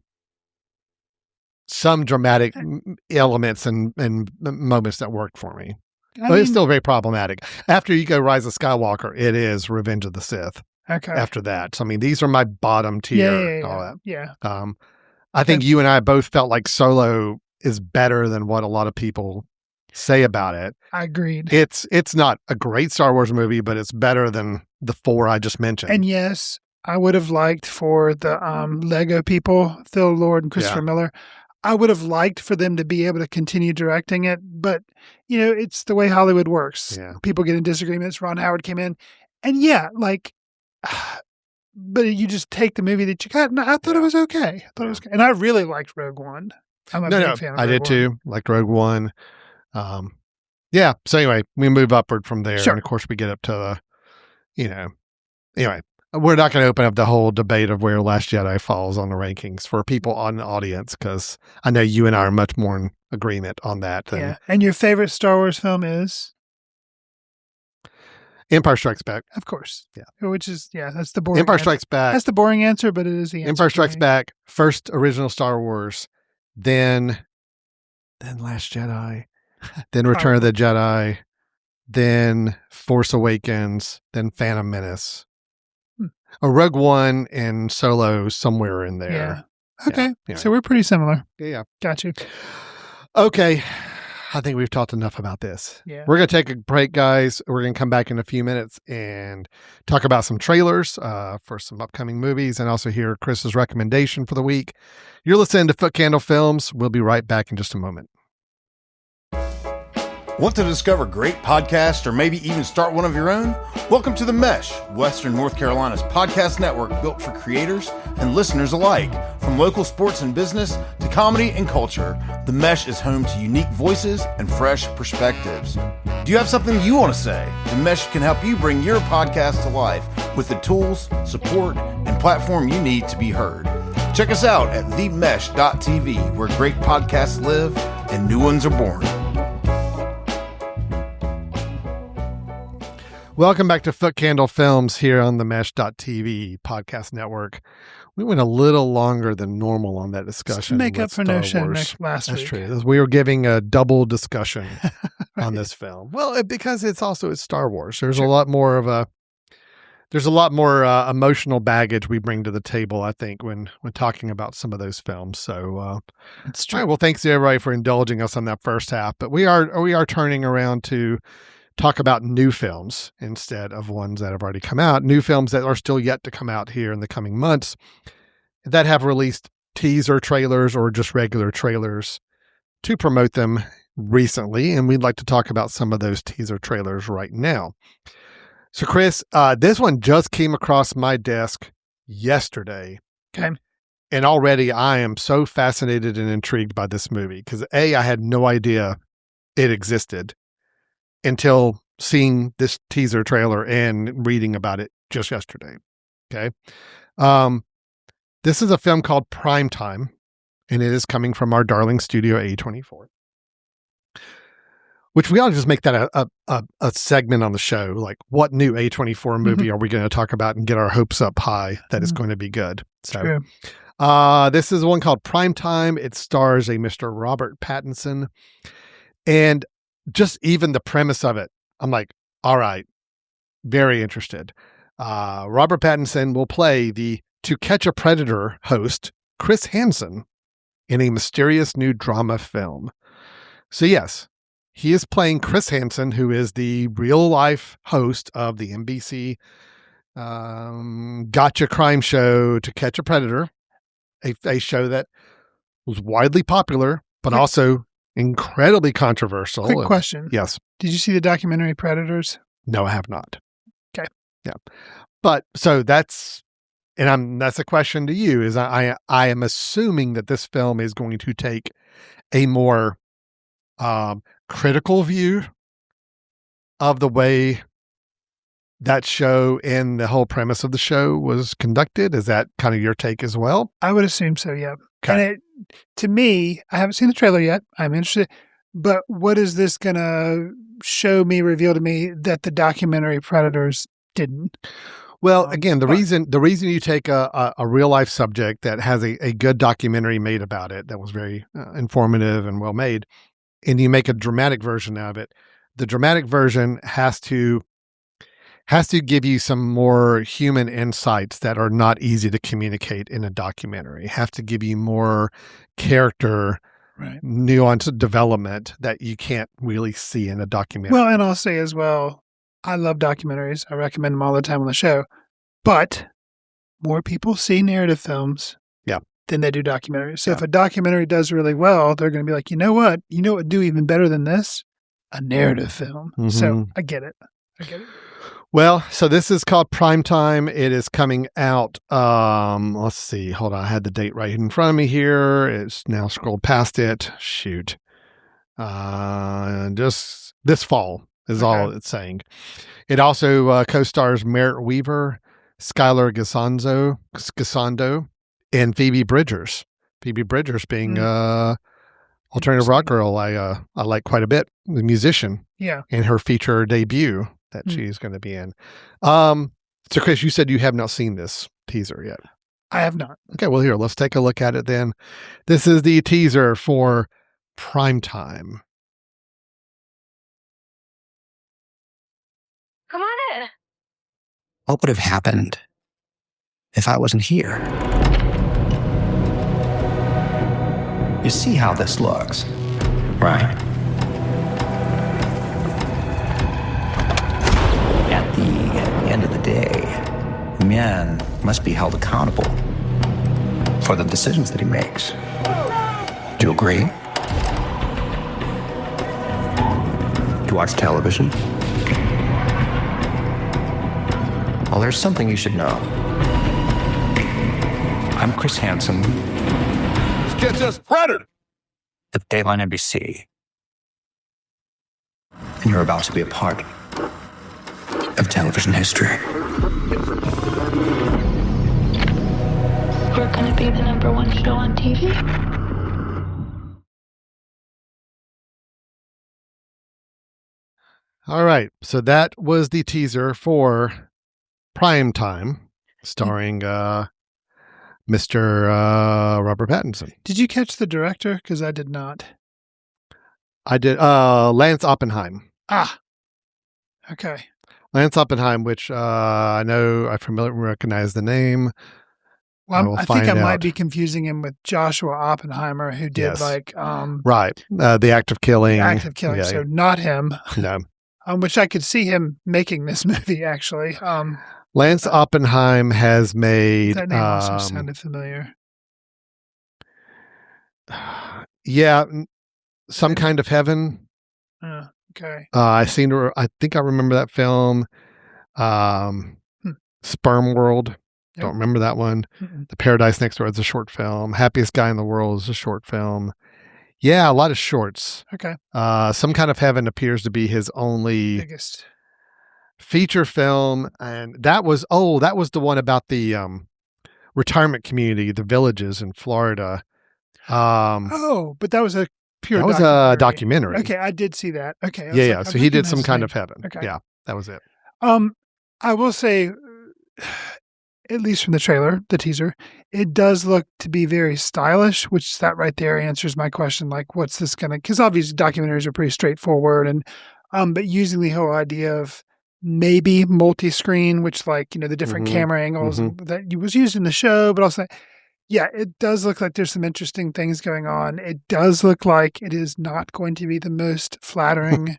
dramatic elements and moments that worked for me. But it's still very problematic. After you go Rise of Skywalker, it is Revenge of the Sith. Okay. After that, so I mean, these are my bottom tier. Yeah. All that. Yeah. I think you and I both felt like Solo is better than what a lot of people say about it. I agreed. It's not a great Star Wars movie, but it's better than the four I just mentioned. And yes, I would have liked for the Lego people, Phil Lord and Christopher Miller, I would have liked for them to be able to continue directing it. But, it's the way Hollywood works. Yeah. People get in disagreements. Ron Howard came in. And but you just take the movie that you got. And I thought it was okay. And I really liked Rogue One. I'm a big fan of I Rogue did One. too. Liked Rogue One. Yeah. So anyway, we move upward from there. Sure. And of course we get up to anyway, we're not going to open up the whole debate of where Last Jedi falls on the rankings for people on the audience, because I know you and I are much more in agreement on that than Yeah. And your favorite Star Wars film is? Empire Strikes Back. Of course. Yeah. Which is, that's the boring Empire answer. Strikes Back. That's the boring answer, but it is the answer. Empire Strikes Back, first original Star Wars, then Last Jedi, then Return of the Jedi, then Force Awakens, then Phantom Menace. Rogue One and Solo somewhere in there. Yeah. Okay. Yeah. So we're pretty similar. Yeah. Got you. Okay. I think we've talked enough about this. Yeah. We're going to take a break, guys. We're going to come back in a few minutes and talk about some trailers for some upcoming movies, and also hear Chris's recommendation for the week. You're listening to Foot Candle Films. We'll be right back in just a moment. Want to discover great podcasts or maybe even start one of your own? Welcome to The Mesh, Western North Carolina's podcast network built for creators and listeners alike. From local sports and business to comedy and culture, The Mesh is home to unique voices and fresh perspectives. Do you have something you want to say? The Mesh can help you bring your podcast to life with the tools, support, and platform you need to be heard. Check us out at themesh.tv, where great podcasts live and new ones are born. Welcome back to Foot Candle Films here on the Mesh.tv podcast network. We went a little longer than normal on that discussion. Make up for no show last That's week. true. We were giving a double discussion on this film. Well, because it's Star Wars. There's a lot more emotional baggage we bring to the table, I think, when talking about some of those films. So, It's true. all right, well, thanks to everybody for indulging us on that first half. But we are turning around to talk about new films instead of ones that have already come out. New films that are still yet to come out here in the coming months that have released teaser trailers or just regular trailers to promote them recently. And we'd like to talk about some of those teaser trailers right now. So, Chris, this one just came across my desk yesterday. Okay. And already I am so fascinated and intrigued by this movie because I had no idea it existed until seeing this teaser trailer and reading about it just yesterday. Okay. This is a film called Primetime, and it is coming from our darling studio A24, which we ought to just make that a segment on the show. Like, what new A24 movie are we going to talk about and get our hopes up high that it's going to be good? So, this is one called Primetime. It stars a Mr. Robert Pattinson, and just even the premise of it, I'm like, all right, very interested. Robert Pattinson will play the To Catch a Predator host, Chris Hansen, in a mysterious new drama film. So yes, he is playing Chris Hansen, who is the real life host of the NBC gotcha crime show To Catch a Predator, a show that was widely popular, but also incredibly controversial. Quick question. Yes. Did you see the documentary Predators? No, I have not. Okay. Yeah. But so that's a question to you, is I am assuming that this film is going to take a more critical view of the way that show and the whole premise of the show was conducted. Is that kind of your take as well? I would assume so, yeah. Okay. And to me, I haven't seen the trailer yet. I'm interested. But what is this going to reveal to me that the documentary Predators didn't? Well, again, the reason you take a real life subject that has a good documentary made about it that was very informative and well made, and you make a dramatic version of it, the dramatic version has to give you some more human insights that are not easy to communicate in a documentary. Have to give you more character, nuanced development that you can't really see in a documentary. Well, and I'll say as well, I love documentaries. I recommend them all the time on the show. But more people see narrative films than they do documentaries. So if a documentary does really well, they're going to be like, you know what would do even better than this? A narrative film. Mm-hmm. So I get it. Well, so this is called Primetime. It is coming out. Let's see. Hold on. I had the date right in front of me here. It's now scrolled past it. Shoot. Just this fall is all it's saying. It also co-stars Merritt Weaver, Skylar Gisondo, and Phoebe Bridgers. Phoebe Bridgers being alternative rock girl I like quite a bit, the musician. Yeah. And her feature debut that she's going to be in. So Chris, you said you have not seen this teaser yet. I have not. Okay, well here, let's take a look at it then. This is the teaser for Primetime. Come on in. What would have happened if I wasn't here? You see how this looks, right? At the end of the day, the man must be held accountable for the decisions that he makes. Do you agree? Do you watch television? Well, there's something you should know. I'm Chris Hansen. This kid's just predator. At Dayline NBC. And you're about to be a part of television history. We're gonna be the #1 show on TV. All right, so that was the teaser for Primetime, starring Mr. Robert Pattinson. Did you catch the director? Because I did not. I did. Lance Oppenheim. Ah, okay. Lance Oppenheim, which I know I familiar recognize the name. Well, I think I might be confusing him with Joshua Oppenheimer, who did right, the Act of Killing. The Act of Killing. Yeah, so not him. No. Which I could see him making this movie actually. Lance Oppenheim has made. That name also sounded familiar. Yeah, Some Kind of Heaven. Okay. I think I remember that film. Sperm World. Don't remember that one. Mm-mm. The Paradise Next Door is a short film. Happiest Guy in the World is a short film. Yeah, a lot of shorts. Okay. Some Kind of Heaven appears to be his only biggest feature film, and that was the one about the retirement community, the villages in Florida. But that was a pure. That was a documentary. Okay, I did see that. Okay. Yeah. So he did Some Kind of Heaven. Okay. Yeah, that was it. I will say, at least from the trailer, the teaser, it does look to be very stylish, which that right there answers my question. Like, what's this going to, because obviously documentaries are pretty straightforward and, but using the whole idea of maybe multi-screen, which the different camera angles that was used in the show, but also, yeah, it does look like there's some interesting things going on. It does look like it is not going to be the most flattering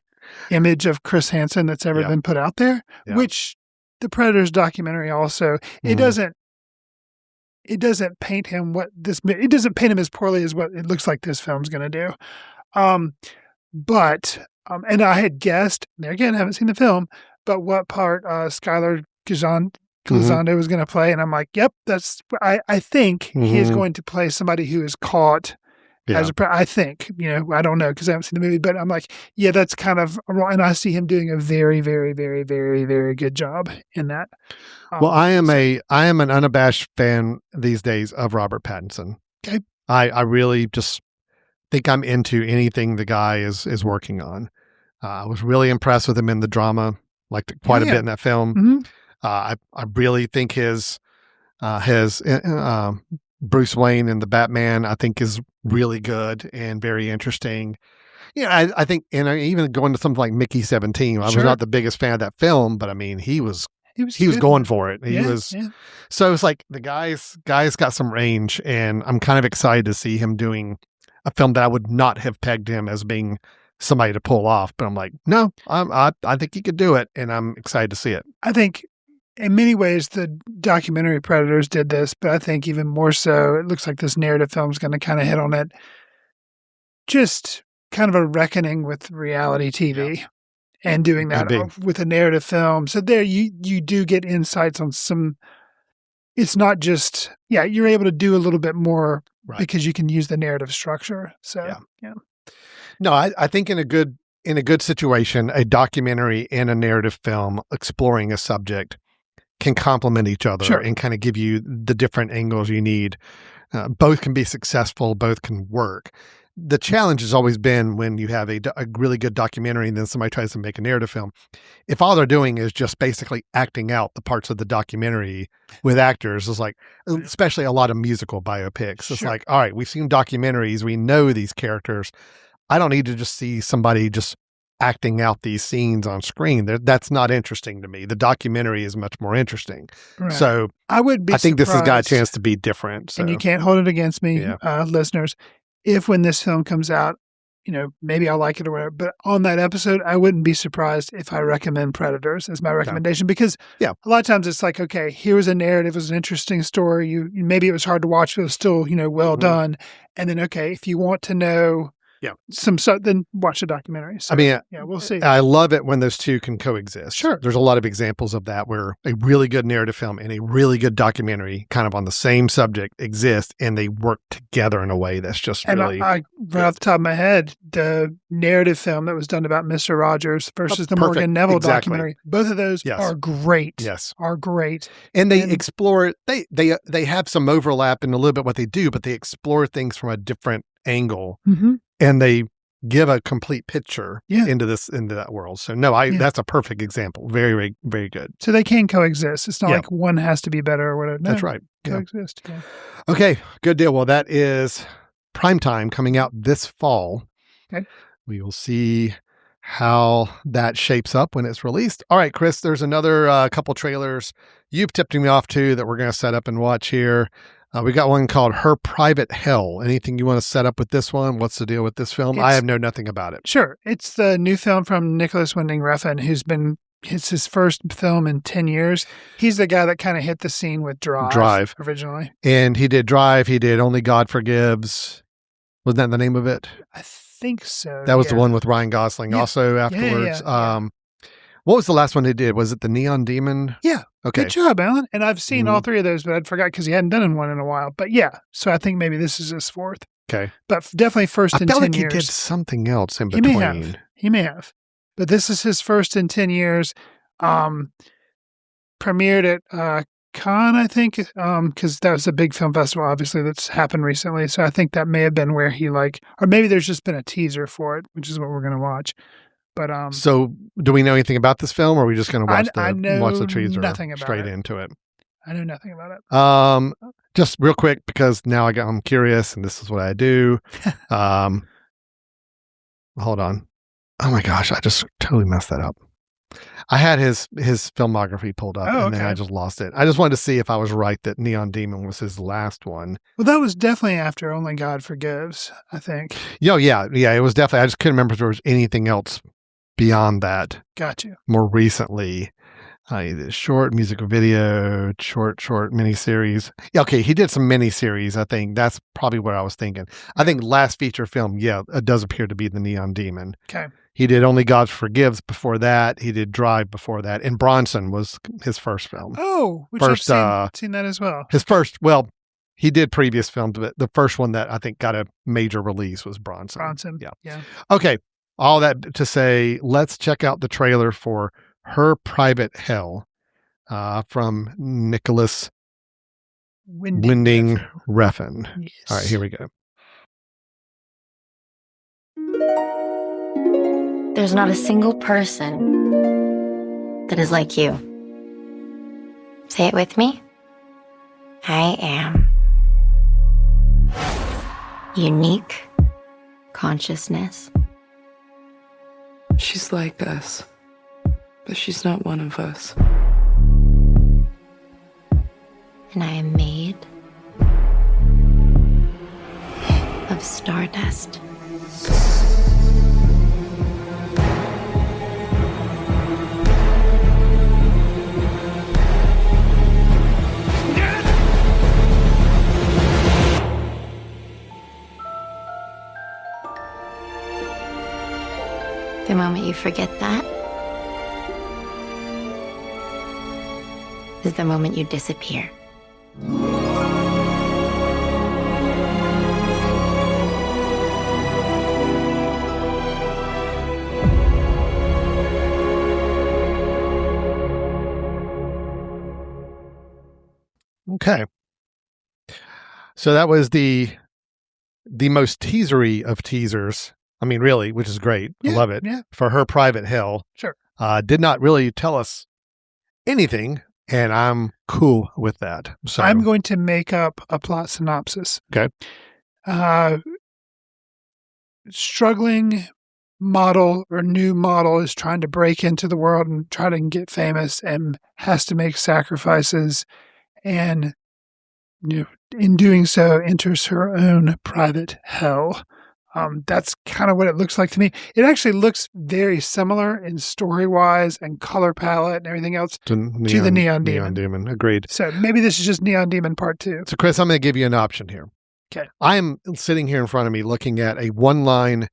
image of Chris Hansen that's ever been put out there, which the Predators documentary also, it doesn't paint him it doesn't paint him as poorly as what it looks like this film's going to do. But and I had guessed, again, I haven't seen the film, but what part Skylar Gisondo was going to play. And I'm like, yep, I think he is going to play somebody who is caught as I think, I don't know because I haven't seen the movie, but I'm like, yeah, that's kind of wrong. And I see him doing a very, very, very, very, very good job in that. Well, I am an unabashed fan these days of Robert Pattinson. Okay. I really just think I'm into anything the guy is working on. I was really impressed with him in the drama, liked it quite a bit in that film. Mm-hmm. I really think his Bruce Wayne and the Batman, I think, is really good and very interesting. Yeah, I think, and even going to something like Mickey 17, I was not the biggest fan of that film, but I mean, he was going for it. He was. Yeah. So it's like the guy's got some range, and I'm kind of excited to see him doing a film that I would not have pegged him as being somebody to pull off. But I'm like, no, I think he could do it, and I'm excited to see it. I think in many ways the documentary Predators did this, but I think even more so, it looks like this narrative film is going to kind of hit on it. Just kind of a reckoning with reality TV and doing that with a narrative film. So there you do get insights on some, it's not just, you're able to do a little bit more because you can use the narrative structure. So, yeah. No, I think in a good situation, a documentary and a narrative film exploring a subject can complement each other and kind of give you the different angles you need. Both can be successful, both can work. The challenge has always been when you have a really good documentary and then somebody tries to make a narrative film. If all they're doing is just basically acting out the parts of the documentary with actors, it's like, especially a lot of musical biopics. It's like, all right, we've seen documentaries, we know these characters. I don't need to just see somebody just acting out these scenes on screen. That's not interesting to me. The documentary is much more interesting. Right. So I think this has got a chance to be different. So. And you can't hold it against me, listeners. If when this film comes out, maybe I'll like it or whatever, but on that episode, I wouldn't be surprised if I recommend Predators as my recommendation because a lot of times it's like, okay, here was a narrative, it was an interesting story. Maybe it was hard to watch, but it was still, well done. And then, okay, if you want to know then watch the documentary. So, we'll see. I love it when those two can coexist. Sure. There's a lot of examples of that where a really good narrative film and a really good documentary kind of on the same subject exist and they work together in a way that's just really... And right off the top of my head, the narrative film that was done about Mr. Rogers versus the Morgan Neville documentary, both of those are great. Yes. Are great. And they explore... They have some overlap in a little bit what they do, but they explore things from a different angle. Mm-hmm. And they give a complete picture into that world. So that's a perfect example. Very, very, very good. So they can coexist. It's not like one has to be better or whatever. No, that's right. Coexist. Yeah. Okay, good deal. Well, that is Primetime coming out this fall. Okay. We will see how that shapes up when it's released. All right, Chris, there's another couple trailers you've tipped me off to that we're going to set up and watch here. We got one called Her Private Hell. Anything you want to set up with this one? What's the deal with this film? I have nothing about it. Sure. It's the new film from Nicholas Winding Refn, it's his first film in 10 years. He's the guy that kind of hit the scene with Drive originally. And he did Drive. He did Only God Forgives. Wasn't that the name of it? I think so. That was the one with Ryan Gosling also afterwards. What was the last one they did? Was it The Neon Demon? Yeah. Okay. Good job, Alan. And I've seen all three of those, but I'd forgot because he hadn't done one in a while. But so I think maybe this is his fourth. Okay. But definitely first in 10 years. I felt like he did something else in between. He may have. But this is his first in 10 years. Premiered at Cannes, I think, because that was a big film festival, obviously, that's happened recently. So I think that may have been where he or maybe there's just been a teaser for it, which is what we're going to watch. But so do we know anything about this film, or are we just going to watch the teaser nothing about straight into it? I know nothing about it. Just real quick, because now I'm curious, and this is what I do. Hold on. Oh my gosh, I just totally messed that up. I had his filmography pulled up, and then I just lost it. I just wanted to see if I was right that Neon Demon was his last one. Well, that was definitely after Only God Forgives, I think. Yeah, it was definitely. I just couldn't remember if there was anything else beyond that. Got you. More recently, he did short music video, short miniseries. Yeah, okay, he did some miniseries. I think that's probably what I was thinking. I think last feature film, it does appear to be The Neon Demon. Okay. He did Only God Forgives before that. He did Drive before that. And Bronson was his first film. Oh, which I've seen that as well. His first, he did previous films, but the first one that I think got a major release was Bronson. Yeah. Okay. All that to say, let's check out the trailer for Her Private Hell from Nicholas Winding Refn. Yes. All right, here we go. There's not a single person that is like you. Say it with me. I am unique consciousness. She's like us, but she's not one of us. And I am made of stardust. The moment you forget that is the moment you disappear. Okay. So that was the most teasery of teasers. I mean, really, which is great. I love it. Yeah. For Her Private Hell. Sure. Did not really tell us anything, and I'm cool with that. So I'm going to make up a plot synopsis. Okay. Struggling model or new model is trying to break into the world and try to get famous and has to make sacrifices, and in doing so enters her own private hell. That's kind of what it looks like to me. It actually looks very similar in story-wise and color palette and everything else to the Neon Demon. Agreed. So maybe this is just Neon Demon Part 2. So, Chris, I'm going to give you an option here. Okay. I'm sitting here in front of me looking at a one-line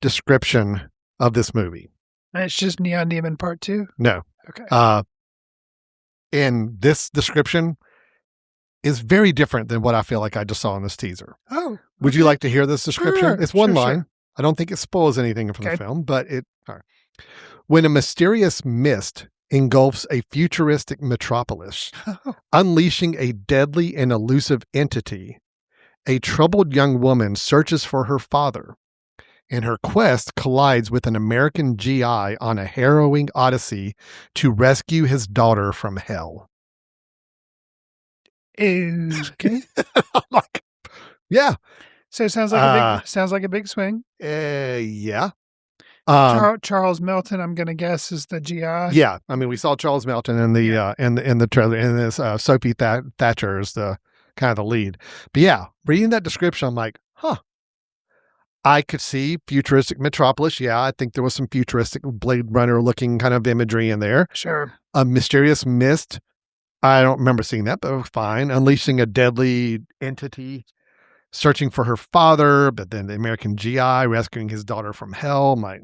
description of this movie. And it's just Neon Demon Part 2? No. Okay. And this description is very different than what I feel like I just saw in this teaser. Oh. Would you like to hear this description? Sure, It's one line. Sure. I don't think it spoils anything from the film, but all right. When a mysterious mist engulfs a futuristic metropolis, unleashing a deadly and elusive entity, a troubled young woman searches for her father, and her quest collides with an American GI on a harrowing odyssey to rescue his daughter from hell. Okay. Yeah. So it sounds like a big swing. Yeah. Charles Melton, I'm going to guess, is the GI. Yeah. I mean, we saw Charles Melton in the in the trailer, and this Sophie Thatcher is the kind of the lead. But yeah, reading that description, I'm like, huh. I could see futuristic metropolis. Yeah, I think there was some futuristic Blade Runner looking kind of imagery in there. Sure. A mysterious mist. I don't remember seeing that, but fine. Unleashing a deadly entity, searching for her father, but then the American GI rescuing his daughter from hell. I'm like,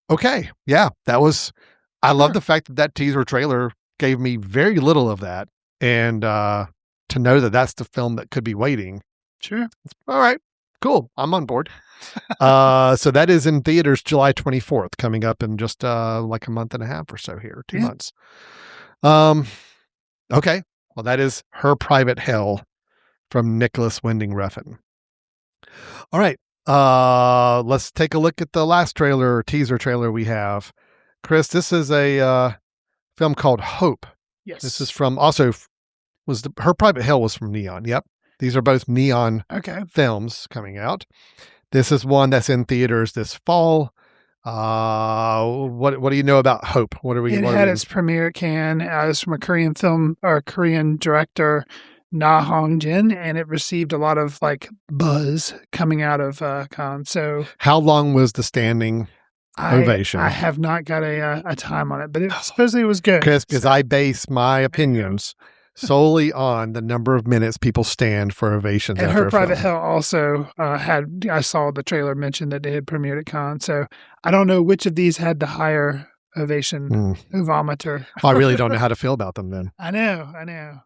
okay, yeah, that was. I love the fact that teaser trailer gave me very little of that, and to know that that's the film that could be waiting. Sure. All right, cool. I'm on board. So that is in theaters July 24th, coming up in just like a month and a half or so here, 2 months. Okay. Well, that is Her Private Hell from Nicholas Winding Refn. All right. Let's take a look at the last teaser trailer we have. Chris, this is a film called Hope. Yes. This is from Her Private Hell was from Neon. Yep. These are both Neon films coming out. This is one that's in theaters this fall. What do you know about Hope? It had its premiere at Cannes. It's from a Korean film or Korean director, Na Hong Jin, and it received a lot of buzz coming out of Cannes. So, how long was the standing ovation? I have not got a time on it, but supposedly it was good. Because I base my opinions solely on the number of minutes people stand for ovations. And after Her Private film. Hell also I saw the trailer mention that it had premiered at Cannes. So I don't know which of these had the higher ovation ovometer. I really don't know how to feel about them then. I know.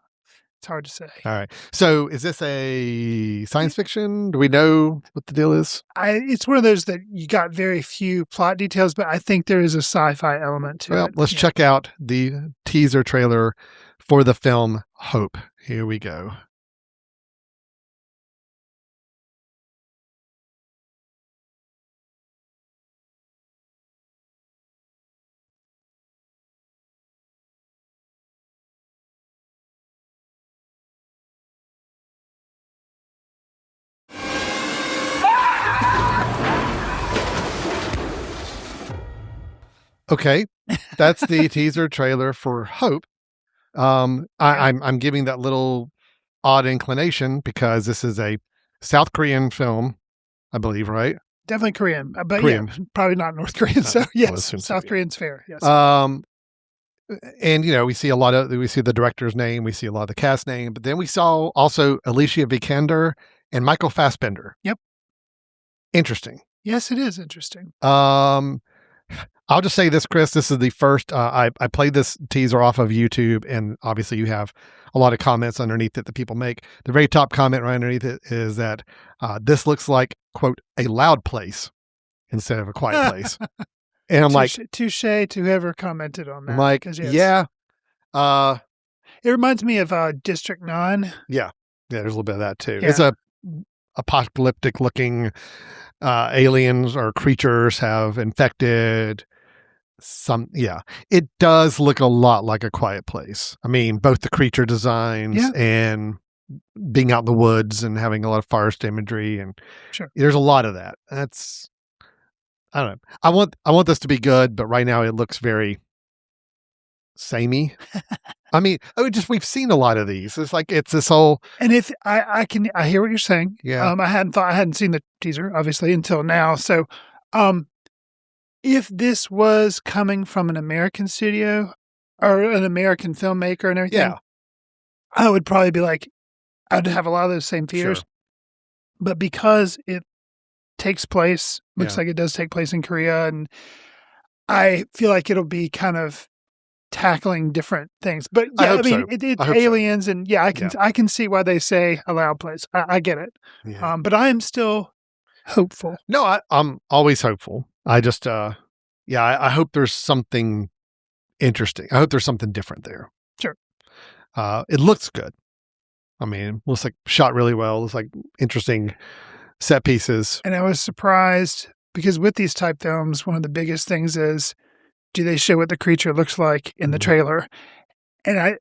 It's hard to say. All right. So is this a science fiction? Do we know what the deal is? It's one of those that you got very few plot details, but I think there is a sci-fi element to it. Well, let's check out the teaser trailer for the film Hope. Here we go. Okay, that's the teaser trailer for Hope. I'm giving that little odd inclination because this is a South Korean film, I believe, right? Definitely Korean, but Korean. yeah, probably not North Korean. So yes, South Korean's fair. Yes. And we see the director's name, we see a lot of the cast name, but then we saw also Alicia Vikander and Michael Fassbender. Yep. Interesting. Yes, it is interesting. I'll just say this, Chris. This is the first. I played this teaser off of YouTube, and obviously you have a lot of comments underneath it that people make. The very top comment right underneath it is that this looks like, quote, a loud place instead of a quiet place. And I'm like, touche to whoever commented on that. I'm like, yes. yeah. It reminds me of District 9. Yeah. Yeah, there's a little bit of that too. Yeah. It's a apocalyptic looking aliens or creatures have infected some. Yeah, it does look a lot like A Quiet Place. I mean, both the creature designs and being out in the woods and having a lot of forest imagery, and there's a lot of that. That's, I don't know. I want this to be good, but right now it looks very samey. I mean, we've seen a lot of these. It's like it's this whole. And if I hear what you're saying. Yeah. I hadn't seen the teaser obviously until now. So, if this was coming from an American studio or an American filmmaker and everything, I would probably be like, I'd have a lot of those same fears. Sure. But because it looks like it does take place in Korea, and I feel like it'll be kind of tackling different things. But yeah, I mean, it's aliens, and I can see why they say a loud place. I get it. Yeah. But I am still hopeful. No, I'm always hopeful. I just, I hope there's something interesting. I hope there's something different there. Sure. It looks good. I mean, it looks like shot really well. It's like interesting set pieces. And I was surprised because with these type films, one of the biggest things is, do they show what the creature looks like in the trailer? And it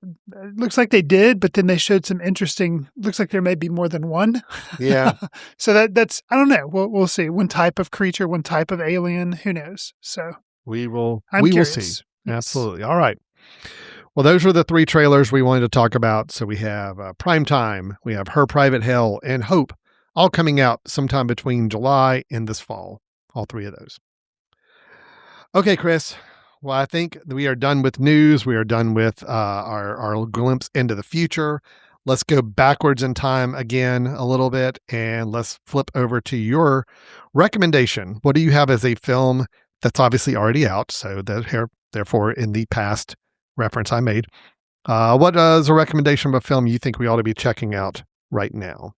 looks like they did, but then they showed some interesting, looks like there may be more than one. Yeah. So that's, I don't know. We'll see. One type of creature, one type of alien, who knows? So we will curious. see. Yes. Absolutely. All right. Well, those were the 3 trailers we wanted to talk about. So we have Primetime, we have Her Private Hell, and Hope, all coming out sometime between July and this fall. All 3 of those. Okay, Chris. Well, I think we are done with news. We are done with our glimpse into the future. Let's go backwards in time again a little bit, and let's flip over to your recommendation. What do you have as a film that's obviously already out? So therefore, in the past reference I made, what is a recommendation of a film you think we ought to be checking out right now?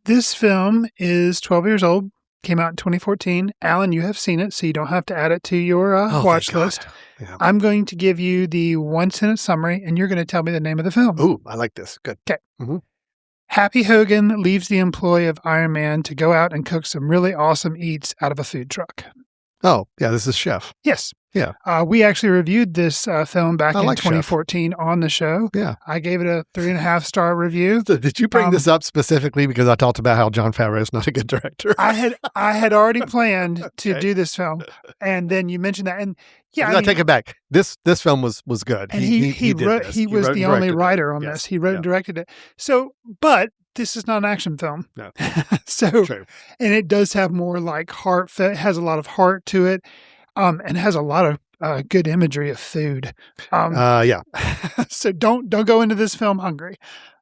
This film is 12 years old. Came out in 2014. Alan, you have seen it, so you don't have to add it to your watch list. Yeah. I'm going to give you the 1-sentence summary, and you're going to tell me the name of the film. Ooh, I like this. Good. Okay. Mm-hmm. Happy Hogan leaves the employ of Iron Man to go out and cook some really awesome eats out of a food truck. Oh, yeah, this is Chef. Yes. Yeah. We actually reviewed this film back in like 2014 on the show. Yeah. I gave it a 3.5-star review. So did you bring this up specifically because I talked about how Jon Favreau is not a good director? I had already planned to do this film, and then you mentioned that, and I take it back. This film was good. And he was the only writer on this. He wrote and directed it. So, but this is not an action film. No. So, true. And it does have more like it has a lot of heart to it, and has a lot of good imagery of food. So don't go into this film hungry.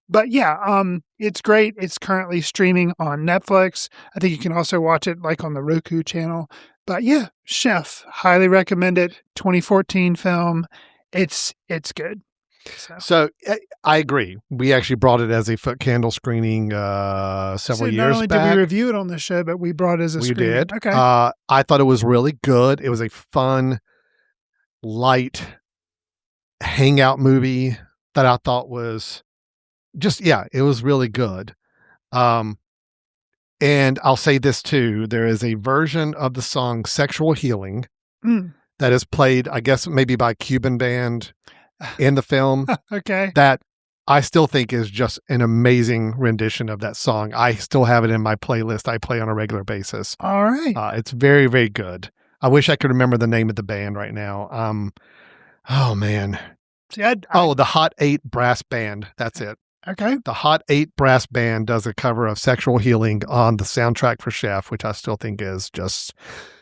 But it's great. It's currently streaming on Netflix. I think you can also watch it like on the Roku channel. But Chef, highly recommend it. 2014 film. It's good. So I agree. We actually brought it as a foot candle screening several years back. Not only did we review it on the show, but we brought it as a screening. We did. Okay. I thought it was really good. It was a fun, light hangout movie that I thought was it was really good. And I'll say this too. There is a version of the song Sexual Healing that is played, I guess, maybe by a Cuban band in the film. Okay. That I still think is just an amazing rendition of that song. I still have it in my playlist I play on a regular basis. All right. It's very, very good. I wish I could remember the name of the band right now. Oh, man. See, the Hot 8 Brass Band. That's it. Okay. The Hot 8 Brass Band does a cover of Sexual Healing on the soundtrack for Chef, which I still think is just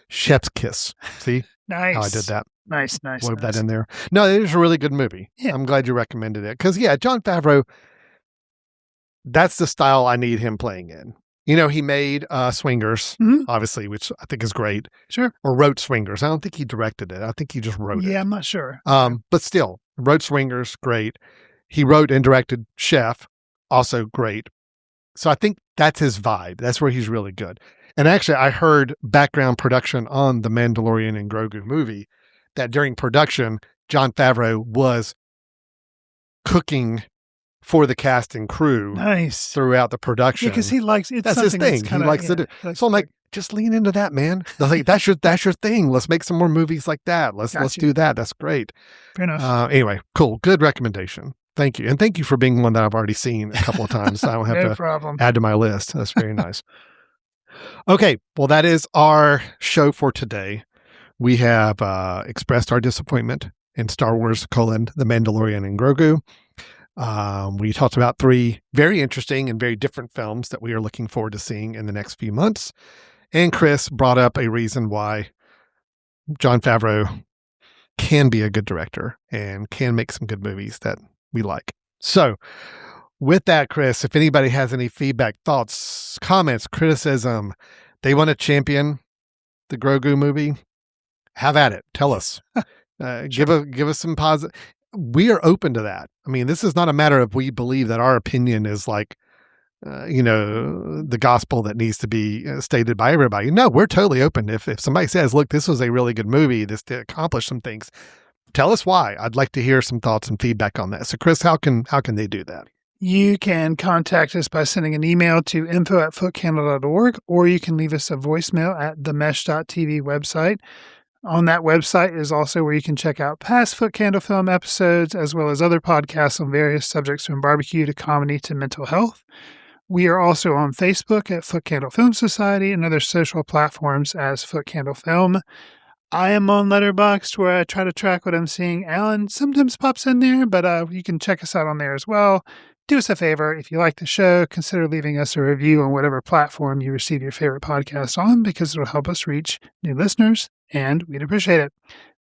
chef's kiss. See? Nice. How I did that. Nice. Wove that in there. No, it is a really good movie. Yeah. I'm glad you recommended it. Because, Jon Favreau, that's the style I need him playing in. He made Swingers, obviously, which I think is great. Sure. Or wrote Swingers. I don't think he directed it. I think he just wrote it. Yeah, I'm not sure. But still, wrote Swingers, great. He wrote and directed Chef, also great. So I think that's his vibe. That's where he's really good. And actually, I heard background production on the Mandalorian and Grogu movie that during production, Jon Favreau was cooking for the cast and crew Nice. throughout the production. Yeah, because he likes it's That's his something thing. kinda, He likes to do. So I'm like, just lean into that, man. Like, that's your thing. Let's make some more movies like that. Let's do that. That's great. Fair enough. Anyway, cool. Good recommendation. Thank you. And thank you for being one that I've already seen a couple of times. I don't have No to problem. add to my list. That's very nice. Okay. Well, that is our show for today. We have expressed our disappointment in Star Wars: The Mandalorian and Grogu. We talked about 3 very interesting and very different films that we are looking forward to seeing in the next few months. And Chris brought up a reason why Jon Favreau can be a good director and can make some good movies that we like. So with that, Chris, if anybody has any feedback, thoughts, comments, criticism, they want to champion the Grogu movie, have at it. Tell us. Give us some positive. We are open to that. I mean, this is not a matter of we believe that our opinion is like, the gospel that needs to be stated by everybody. No, we're totally open. If somebody says, look, this was a really good movie, this did accomplish some things, tell us why. I'd like to hear some thoughts and feedback on that. So Chris, how can they do that? You can contact us by sending an email to info@footcandle.org, or you can leave us a voicemail at the mesh.tv website. On that website is also where you can check out past Foot Candle Film episodes, as well as other podcasts on various subjects from barbecue to comedy to mental health. We are also on Facebook at Foot Candle Film Society and other social platforms as Foot Candle Film. I am on Letterboxd, where I try to track what I'm seeing. Alan sometimes pops in there, but you can check us out on there as well. Do us a favor. If you like the show, consider leaving us a review on whatever platform you receive your favorite podcast on, because it'll help us reach new listeners, and we'd appreciate it.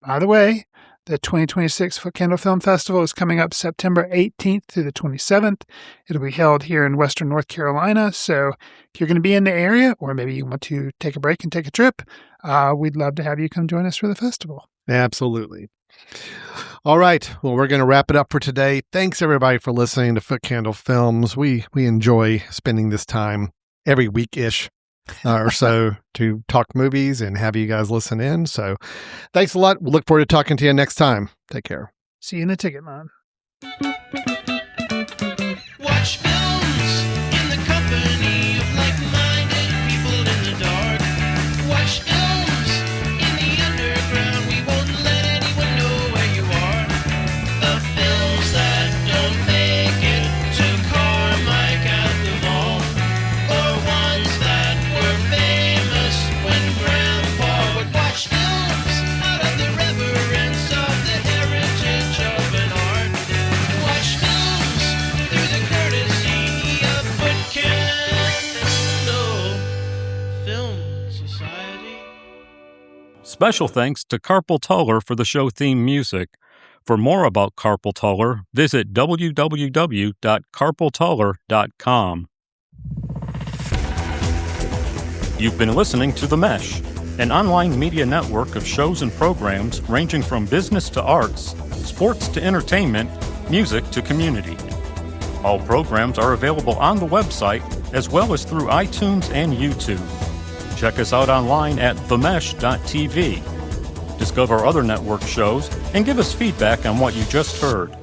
By the way, the 2026 Foot Candle Film Festival is coming up September 18th through the 27th. It'll be held here in Western North Carolina. So if you're going to be in the area, or maybe you want to take a break and take a trip, we'd love to have you come join us for the festival. Absolutely. All right. Well, we're going to wrap it up for today. Thanks everybody for listening to Foot Candle Films. We enjoy spending this time every week-ish or so to talk movies and have you guys listen in. So thanks a lot. We'll look forward to talking to you next time. Take care. See you in the ticket line. Watch films in the company of like-minded people in the dark. Watch films in the underground. We won't let anyone know where you are. The films that don't make it to Carmike at the mall, or ones that were famous when Grandpa would watch films out of the reverence of the heritage of an art. Watch films through the courtesy of Foot Candle Film Society. Special thanks to Carpal Tuller for the show theme music. For more about Carpal Tuller, visit www.carpaltuller.com. You've been listening to The Mesh, an online media network of shows and programs ranging from business to arts, sports to entertainment, music to community. All programs are available on the website as well as through iTunes and YouTube. Check us out online at themesh.tv. Discover other network shows and give us feedback on what you just heard.